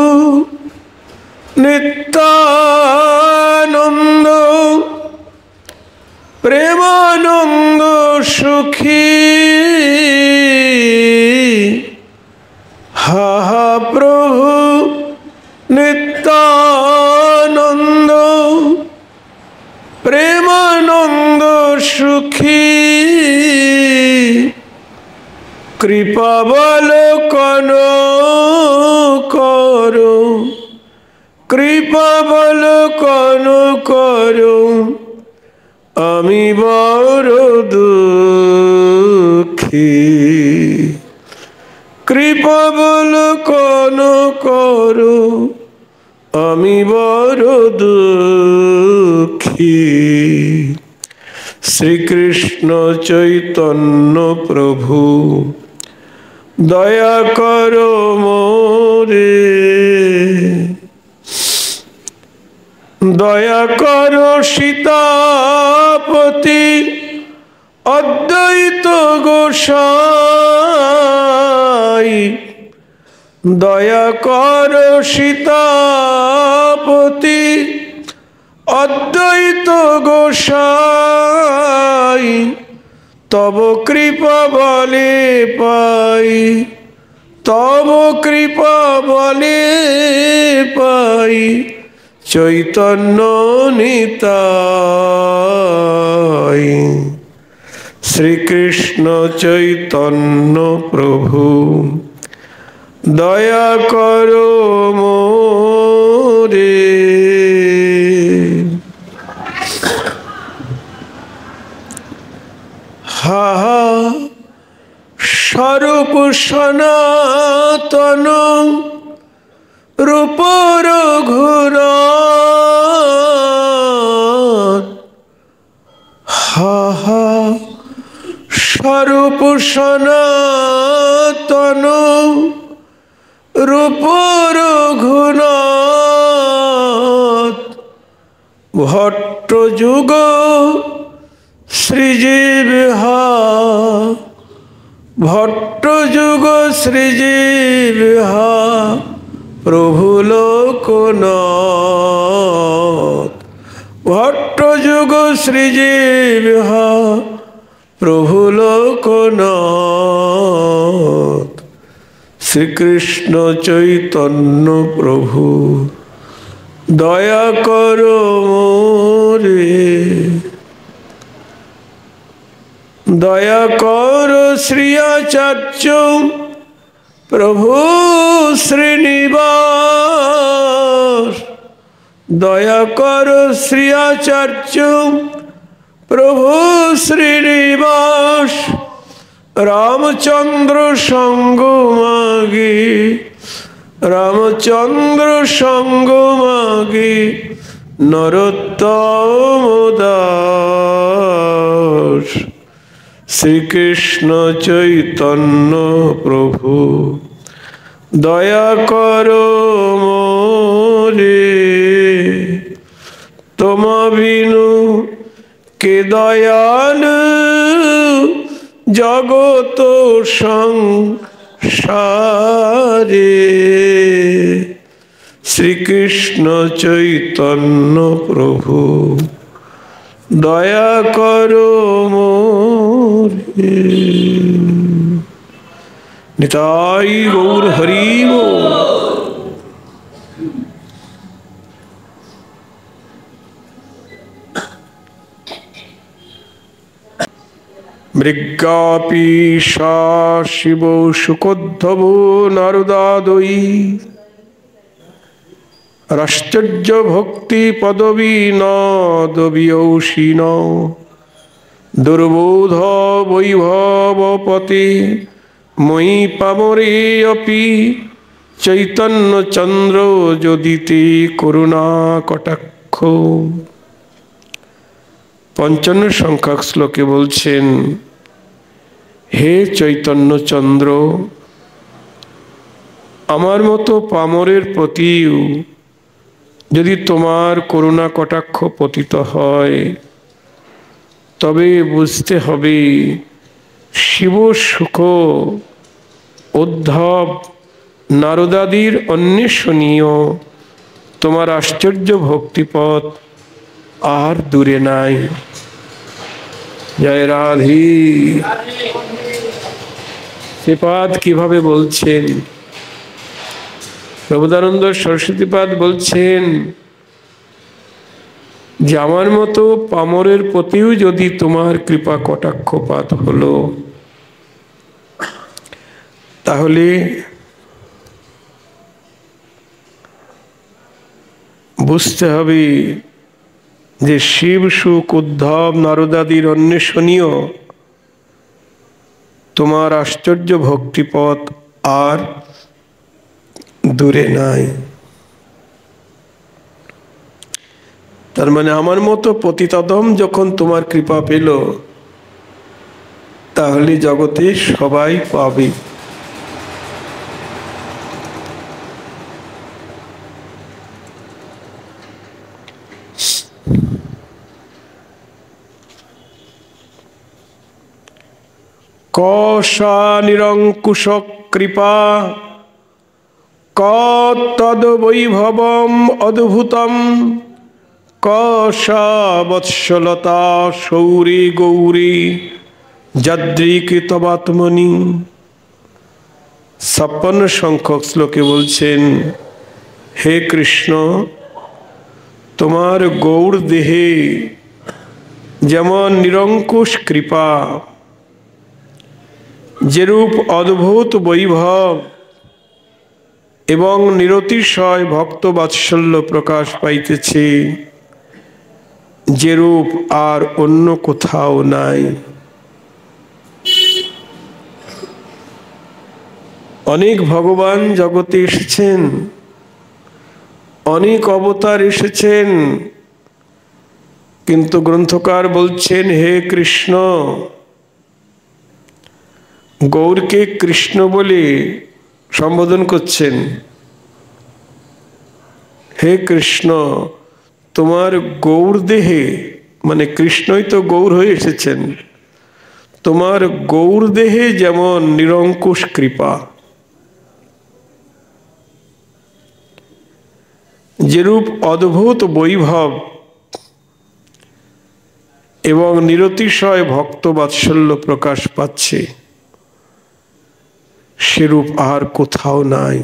S1: নিত্যানন্দ প্রেমানন্দ সুখী, হা হা প্রভু নিত্যানন্দ প্রেমানন্দ সুখী, কৃপাবলোকন করো, কৃপাবলোকন করো, আমি বড় দুঃখী, কৃপাবলোকন করো, আমি বড় দুঃখী, শ্রীকৃষ্ণ চৈতন্য প্রভু দয়া করো মোরে, দয়া করো সীতাপতি অদ্বৈত গোসাই, দয়া কর সীতাপতি অদ্বৈত গোসাই, তব কৃপা বলে পাই, তব কৃপা বলে পাই চৈতন্য নিতাই। শ্রীকৃষ্ণ চৈতন্য প্রভু দয়া করো মোরে। হা হা স্বরূপ সনাতন রূপ রঘুনাথ, হা হা স্বরূপ সনাতন রূপ রঘুনাথ, ভট্ট যুগ শ্রীজীব হা, ভট্ট যুগ শ্রীজীব হা প্রভু লোকনাথ, ভট্ট যুগ শ্রীজীব হা প্রভু লোকনাথ। শ্রীকৃষ্ণ চৈতন্য প্রভু দয়া করো মোরে। দয়া করো শ্রী আচার্য প্রভু শ্রীনিবাস, দয়া করো শ্রী আচার্য প্রভু শ্রীনিবাস। রামচন্দ্র সঙ্গ মাগে, রামচন্দ্র সঙ্গ মাগে নরোত্তম দাস। শ্রীকৃষ্ণ চৈতন্য প্রভু দয়া করো মোরে। তোমা বিনু কে দয়াল জগত সংসারে। শ্রীকৃষ্ণ চৈতন্য প্রভু দয়া করো মোরে। নিতাই গৌর হরি বল। মৃগাপীশা শিব শুকোদ্ধব নারদাদয়ী, রাশ্চর্য ভক্তি পদবী নদবিয়সীন, দুর্বোধ বৈভবপতে মই পামরে অপি, চৈতন্য চন্দ্র যদিতে করুণা কটাক্ষ। ৫৫ সংখ্যক শ্লোকে বলছেন, হে চৈতন্য চন্দ্র, আমার মতো পামরের প্রতিও যদি তোমার করুণা কটাক্ষ পতিত হয়, তবে বুঝতে হবে শিব শুক উদ্ধব নারদাদির অন্বেষণীয় তোমার আশ্চর্য ভক্তিপথ আর দূরে নাই। জয় রাধে। শ্রীপাদ কিভাবে বলছেন? প্রবোধানন্দ সরস্বতীপাদ বলছেন যে আমার মতো পামরের প্রতিও যদি তোমার কৃপা কটাক্ষপাত হলো, তাহলে বুঝতে হবে যে শিব শুক উদ্ধব নারদাদির অন্বেষণীয় তোমার আশ্চর্য ভক্তিপথ আর দূরে নাই। তার মানে আমার মতো পতিতাধম যখন তোমার কৃপা পেল, তাহলে জগতে সবাই পাবে। কষা নিরঙ্কুশ কৃপা কতদ বৈভবম অদ্ভুতম কষা বৎসলতা শৌরি গৌরী যাদ্রিকৃতবাত্মনি। 56 সংখ্যক শ্লোকে বলছেন, হে কৃষ্ণ, তোমার গৌর দেহে যেমন নিরঙ্কুশ কৃপা, যেরূপ অদ্ভুত বৈভব এবং নিরতিশয় ভক্ত বাৎসল্য প্রকাশ পাইতেছে, যেরূপ আর অন্য কোথাও নাই। অনেক ভগবান জগতে এসেছেন, অনেক অবতার এসেছেন, কিন্তু গ্রন্থকার বলছেন, হে কৃষ্ণ, গৌরকে কৃষ্ণ বলে সম্বোধন করছেন। হে কৃষ্ণ, তোমার গৌর দেহে, মানে কৃষ্ণই তো গৌর হয়ে এসেছেন, তোমার গৌর দেহে যেমন নিরঙ্কুশ কৃপা, যেরূপ অদ্ভুত বৈভব এবং নিরতিশয় ভক্ত বাৎসল্য প্রকাশ পাচ্ছে, সেরূপ আর কোথাও নাই,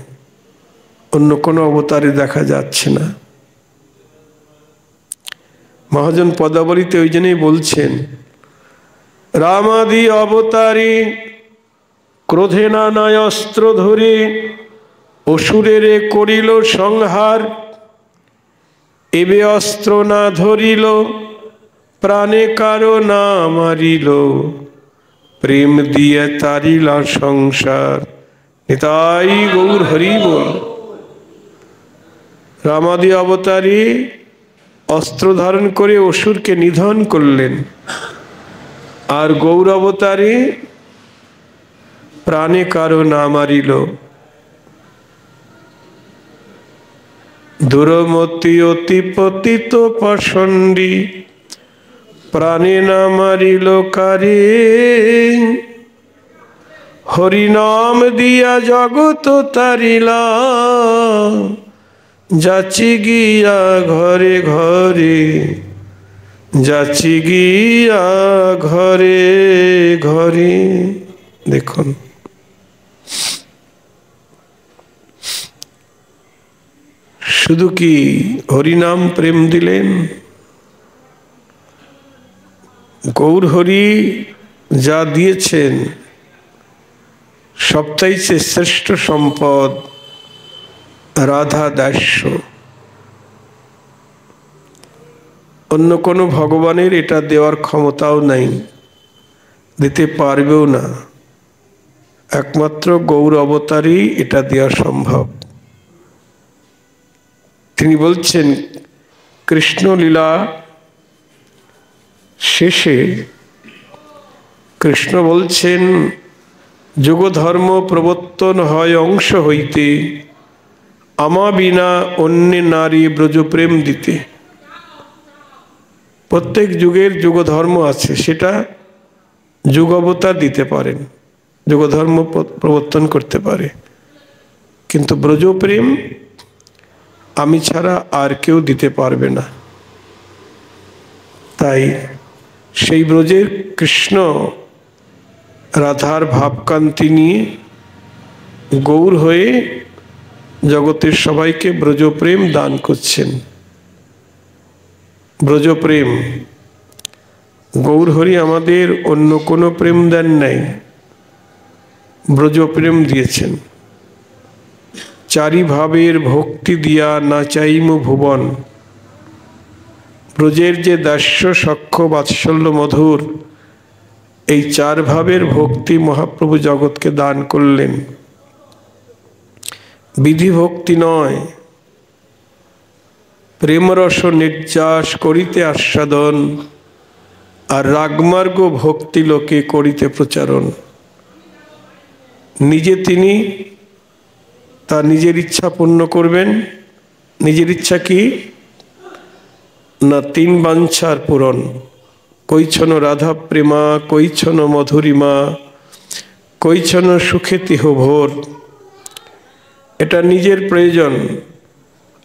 S1: অন্য কোনো অবতারে দেখা যাচ্ছে না। মহাজন পদাবলীতে ওই জন্যই বলছেন, রামাদি অবতারে ক্রোধে নানায় অস্ত্র ধরে অসুরের করিল সংহার, এবে অস্ত্র না ধরিল প্রাণে কারো না মারিল, প্রেম দিয়ে তারিলা সংসার। নিতাই গৌর হরি বল। রামাদি অবতারী অস্ত্র ধারণ করে অসুরকে নিধন করলেন, আর গৌর অবতারে প্রাণে কারো না মারিল। দুরমতি অতি পতিত পাষণ্ডী প্রাণে না মারিল কারে, হরিনাম দিয়া জগত তারিলা, যাচি গিয়া ঘরে ঘরে, যাচি গিয়া ঘরে ঘরে। দেখুন, শুধু কি হরিনাম প্রেম দিলেন? গৌর হরি যা দিয়েছেন সবচাইতে শ্রেষ্ঠ সম্পদ রাধা দাস্য। অন্য কোনো ভগবানের এটা দেওয়ার ক্ষমতাও নাই, দিতে পারবেও না। একমাত্র গৌর অবতারই এটা দেওয়া সম্ভব। তিনি বলছেন, কৃষ্ণলীলা শেষে কৃষ্ণ বলছেন, যোগধর্ম প্রবর্তন হয় অংশ হইতে, আমা বিনা অন্য নারী ব্রজপ্রেম দিতে। প্রত্যেক যুগের যুগধর্ম আছে, সেটা যুগ অবতার দিতে পারেন, যুগধর্ম প্রবর্তন করতে পারে, কিন্তু ব্রজপ্রেম আমি ছাড়া আর কেউ দিতে পারবে না। তাই সেই ব্রজের কৃষ্ণ রাধার ভাবকান্তি নিয়ে গৌর হয়ে জগতের সবাইকে ব্রজপ্রেম দান করছেন। ব্রজপ্রেম গৌর হরি আমাদের অন্য কোনো প্রেম দেন নাই, ব্রজপ্রেম দিয়েছেন। চারি ভাবের ভক্তি দিয়া না চাইম ভুবন। ব্রজের যে দাস্য সখ্য বাৎসল্য মধুর, এই চার ভাবের ভক্তি মহাপ্রভু জগৎকে দান করলেন। বিধি ভক্তি নয়, প্রেমরস নির্যাস করিতে আস্বাদন, আর রাগমার্গ ভক্তি লোকে করিতে প্রচারণ। নিজে তিনি তার নিজের ইচ্ছা পূর্ণ করবেন। নিজের ইচ্ছা কি না? 3 বাঞ্ছার পূরণ। কৈছন রাধা প্রেমা, কৈছন মধুরিমা, কৈছন সুখে তিহ ভোর। এটা নিজের প্রয়োজন।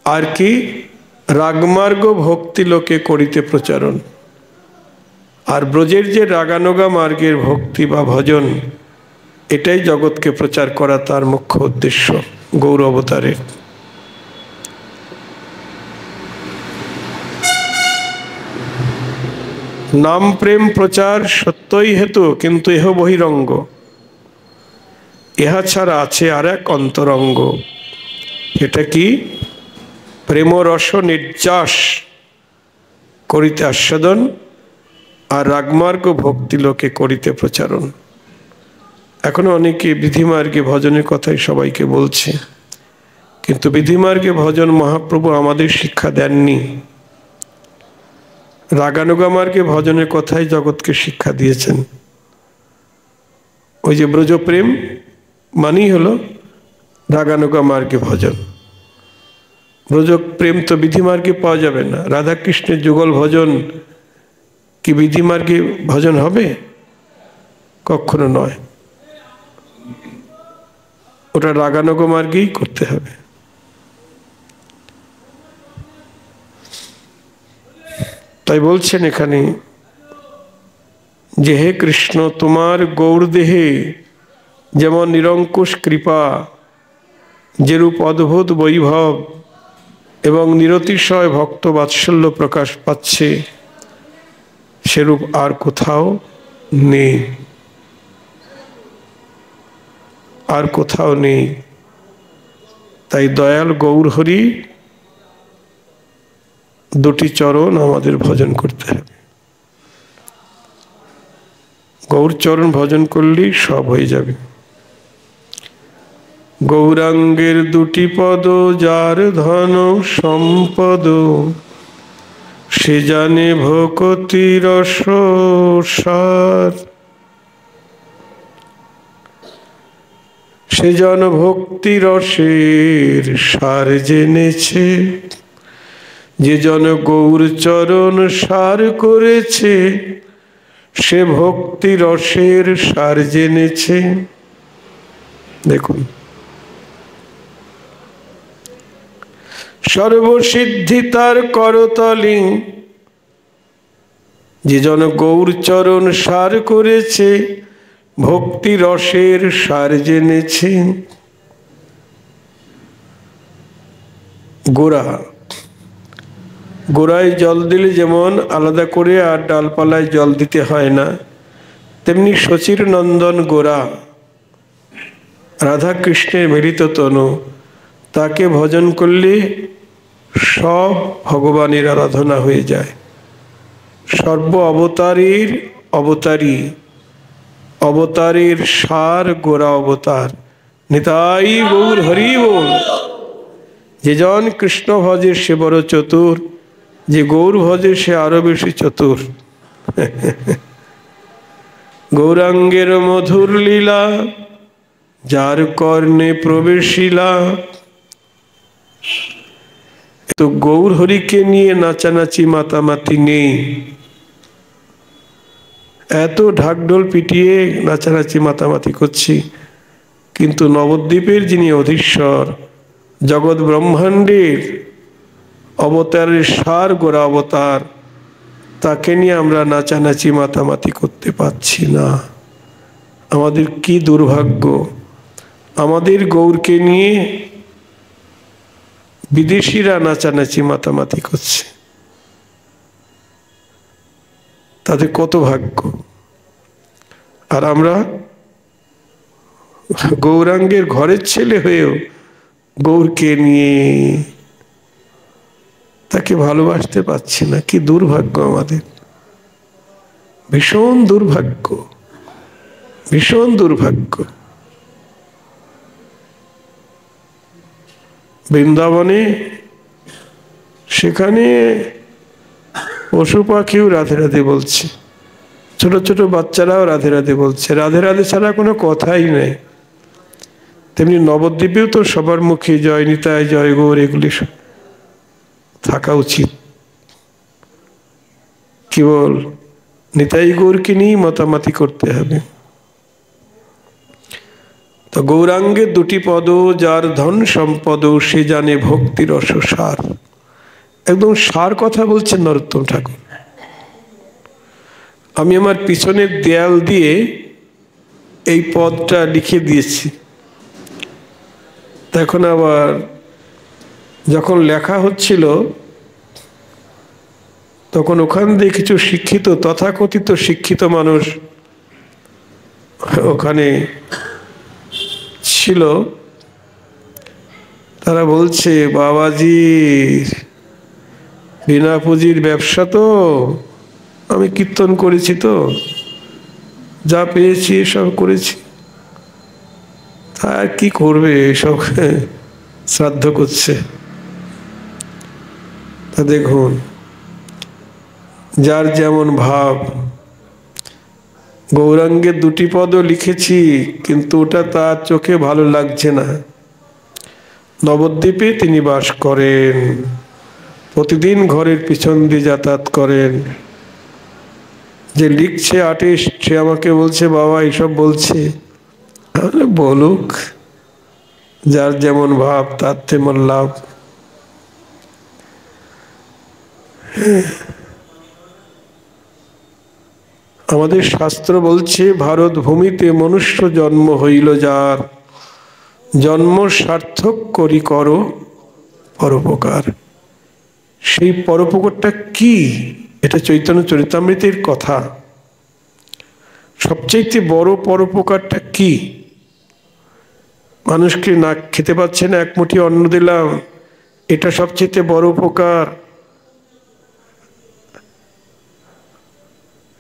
S1: আর কি? রাগমার্গ ভক্তি লোকে করিতে প্রচারণ। আর ব্রজের যে রাগানুগা মার্গের ভক্তি বা ভজন, এটাই জগৎকে প্রচার করা তার মুখ্য উদ্দেশ্য গৌর অবতারের। নাম প্রেম প্রচার সত্যই হেতু, কিন্তু এহ বহিরঙ্গ। ইহা ছাড়া আছে আর এক অন্তরঙ্গ। এটা কি? প্রেমরস নির্যাস করিতে আস্বাদন, আর রাগমার্গ ভক্তি লোকে করিতে প্রচারণ। এখনো অনেকে বিধিমার্গে ভজনের কথাই সবাইকে বলছে, কিন্তু বিধিমার্গে ভজন মহাপ্রভু আমাদের শিক্ষা দেননি। রাগানুগা মার্গে ভজনের কথাই জগৎকে শিক্ষা দিয়েছেন। ওই যে ব্রজপ্রেম মানেই হলো রাগানুগা মার্গে ভজন। ব্রজপ্রেম তো বিধিমার্গে পাওয়া যাবে না। রাধাকৃষ্ণের যুগল ভজন কি বিধিমার্গে ভজন হবে? কখনো নয়। ওটা রাগানুগা মার্গেই করতে হবে। তাই বলছেন এখানে যে হে কৃষ্ণ, তোমার গৌর দেহে যেমন নিরঙ্কুশ কৃপা, যেরূপ অদ্ভুত বৈভব এবং নিরতিশয় ভক্ত বাৎসল্য প্রকাশ পাচ্ছে, সেরূপ আর কোথাও নেই, আর কোথাও নেই। তাই দয়াল গৌর হরি দুটি চরণ আমাদের ভজন করতে হবে। গৌর চরণ ভজন করলেই সব হয়ে যাবে। গৌরাঙ্গের দুটি পদ যার ধন সম্পদ, সে জানে ভকতি রস সার। সে জন ভক্তি রসের সার জেনেছে, যে জন গৌর চরণ সার করেছে, সে ভক্তি রসের সার জেনেছে। দেখুন, সর্বসিদ্ধি তার করতলে, যে জন গৌর চরণ সার করেছে, ভক্তি রসের সার জেনেছে। গোড়ায় জল দিলে যেমন আলাদা করে আর ডালপালায় জল দিতে হয় না, তেমনি শচীর নন্দন গোরা রাধা কৃষ্ণের মিলিত তনু, তাকে ভজন করলে সব ভগবানের আরাধনা হয়ে যায়। সর্ব অবতারের অবতারী, অবতারের সার গোরা অবতার। নিতাই গৌর হরি বল। যে জন কৃষ্ণ ভজে সে বড় চতুর, যে গৌর ভজে সে আরো বেশি চতুর। গৌরাঙ্গের মধুর লীলা যার কর্ণে প্রবেশিলা। তো গৌর হরিকে নিয়ে নাচানাচি মাতামাতি নেই। এত ঢাকঢোল পিটিয়ে নাচানাচি মাতামাতি করছি, কিন্তু নবদ্বীপের যিনি অধীশ্বর, জগৎ ব্রহ্মাণ্ডের অবতারের সার গোরা অবতার, তাকে নিয়ে আমরা নাচানাচি মাতামাতি করতে পারছি না। আমাদের কি দুর্ভাগ্য! আমাদের গৌরকে নিয়ে বিদেশিরা নাচানাচি মাতামাতি করছে, তাদের কত ভাগ্য! আর আমরা গৌরাঙ্গের ঘরের ছেলে হয়েও গৌরকে নিয়ে তাকে ভালোবাসতে পারছি না। কি দুর্ভাগ্য আমাদের! ভীষণ দুর্ভাগ্য, ভীষণ দুর্ভাগ্য। বৃন্দাবনে সেখানে পশু পাখিও রাধে রাধে বলছে, ছোট ছোট বাচ্চারাও রাধে রাধে বলছে। রাধে রাধে ছাড়া কোনো কথাই নেই। তেমনি নবদ্বীপেও তো সবার মুখে জয় নিতাই, জয় গৌর, এগুলি থাকা উচিত। কেবল নিতাই গৌরকে নিয়েই মাতামাতি করতে হবে। তো গৌরাঙ্গের দুটি পদ যার ধন সম্পদ সে জানে ভক্তি রস সার। একদম সার কথা বলছেন নরোত্তম ঠাকুর। আমি আমার পিছনের দেয়াল দিয়ে এই পদটা লিখে দিয়েছি। তখন আবার যখন লেখা হচ্ছিল তখন ওখান দিয়ে কিছু শিক্ষিত, তথাকথিত শিক্ষিত মানুষ ওখানে ছিল। তারা বলছে, বাবাজির বিনা পুঁজির ব্যবসা, তো আমি কীর্তন করেছি, তো যা পেয়েছি এসব করেছি, তা আর কি করবে, এসব শ্রাদ্ধ করছে। তা দেখুন, যার যেমন ভাব। গৌরাঙ্গের দুটি পদও লিখেছি, কিন্তু ওটা তার চোখে ভালো লাগছে না। নবদ্বীপে তিনি বাস করেন, প্রতিদিন ঘরের পিছন দিয়ে যাতায়াত করেন। যে লিখছে আর্টিস্ট, সে আমাকে বলছে, বাবা এইসব বলছে। বলুক, যার যেমন ভাব তার তেমন লাভ। আমাদের শাস্ত্র বলছে, ভারত ভূমিতে মনুষ্য জন্ম হইল যার, জন্ম সার্থক করি করো পরোপকার। সেই পরোপকারটা কি? এটা চৈতন্য চরিতামৃতের কথা। সবচেয়ে বড় পরোপকারটা কি? মানুষকে না খেতে পাচ্ছে না, এক মুঠি অন্ন দিলাম, এটা সবচেয়ে বড় উপকার।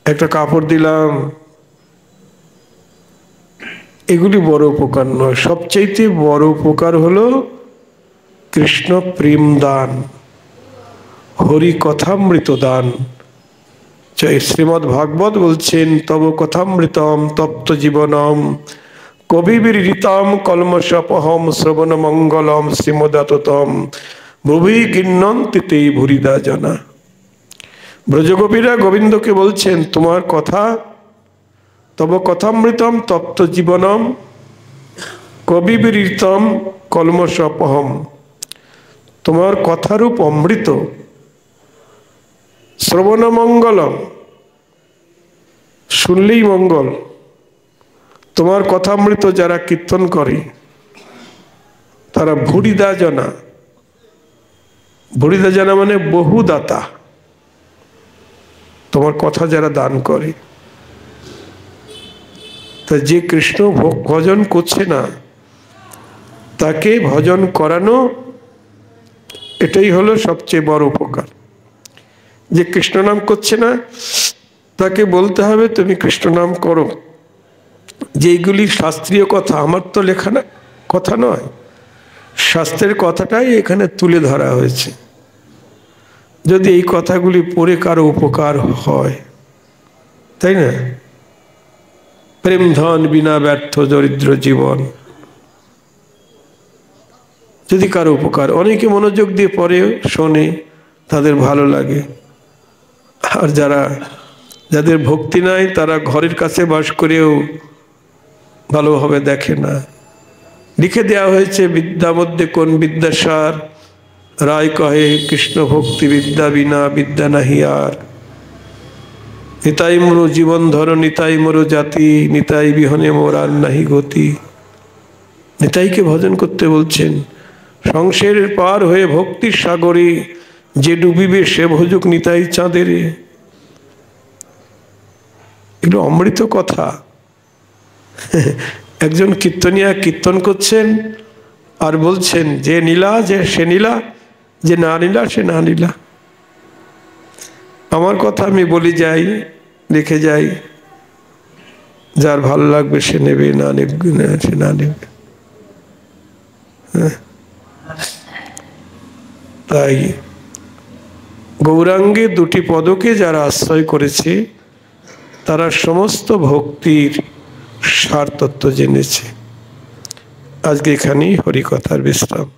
S1: একটা কাপড় দিলাম, এগুলি বড় উপকার নয়। সবচেয়ে বড় উপকার হলো কৃষ্ণ প্রেম দান, হরি কথামৃত দান। শ্রীমদ্ ভাগবত বলছেন, তব কথামৃতম তপ্ত জীবনম কবিবিরৃতাম কলমশপহম শ্রবণ মঙ্গলম শ্রীমদাততম ভুবি গিন্নন্তি তে ভুরিদা জনা। ব্রজগোপীরা গোবিন্দকে বলছেন, তোমার কথা, তব কথামৃতম তপ্ত জীবনম কবিবিরৃতম কলমশপহম, তোমার কথারূপ অমৃত, শ্রবণ মঙ্গলম, শুনলেই মঙ্গল। তোমার কথামৃত যারা কীর্তন করে তারা ভুরিদা জনা। ভুরিদা জনা মানে বহুদাতা। তোমার কথা যারা দান করে, তা যে কৃষ্ণ ভজন করছে না তাকে ভজন করানো, এটাই হলো সবচেয়ে বড় উপকার। যে কৃষ্ণ নাম করছে না তাকে বলতে হবে, তুমি কৃষ্ণ নাম করো। যেইগুলি শাস্ত্রীয় কথা, আমার তো লেখা না কথা নয়, শাস্ত্রের কথাটাই এখানে তুলে ধরা হয়েছে। যদি এই কথাগুলি পড়ে কারো উপকার হয়, তাই না? প্রেম ধন বিনা ব্যর্থ দরিদ্র জীবন, যদি কারো উপকার, অনেকে মনোযোগ দিয়ে পড়ে শোনে, তাদের ভালো লাগে। আর যাদের ভক্তি নাই, তারা ঘরের কাছে বাস করেও ভালোভাবে দেখে না। লিখে দেওয়া হয়েছে, বিদ্যা মধ্যে কোন বিদ্যাসার, রায় কহে কৃষ্ণ ভক্তি বিদ্যা বিনা বিদ্যা নাহি আর। নিতাই মোর জীবন ধর নিতাই মোর জাতি, নিতাই বিহনে মোর আর নাহি গতি। নিতাইকে ভজন করতে বলছেন। সংসারের পার হয়ে ভক্তির সাগরে যে ডুবিবে সে ভজুক নিতাই চাঁদেরে। এগুলো অমৃত কথা। একজন কীর্তনিয়া কীর্তন করছেন আর বলছেন, যে নীলা যে সে নীলা, যে না নীলা সে না নীলা। আমার কথা আমি বলি যাই, লিখে যাই, যার ভালো লাগবে সে নেবে, না নেবে না সে না নেবে। তাই গৌরাঙ্গে দুটি পদকে যারা আশ্রয় করেছে তারা সমস্ত ভক্তির সার তত্ত্ব জেনেছে। আজকে এখানেই হরিকথার বিশ্রাম।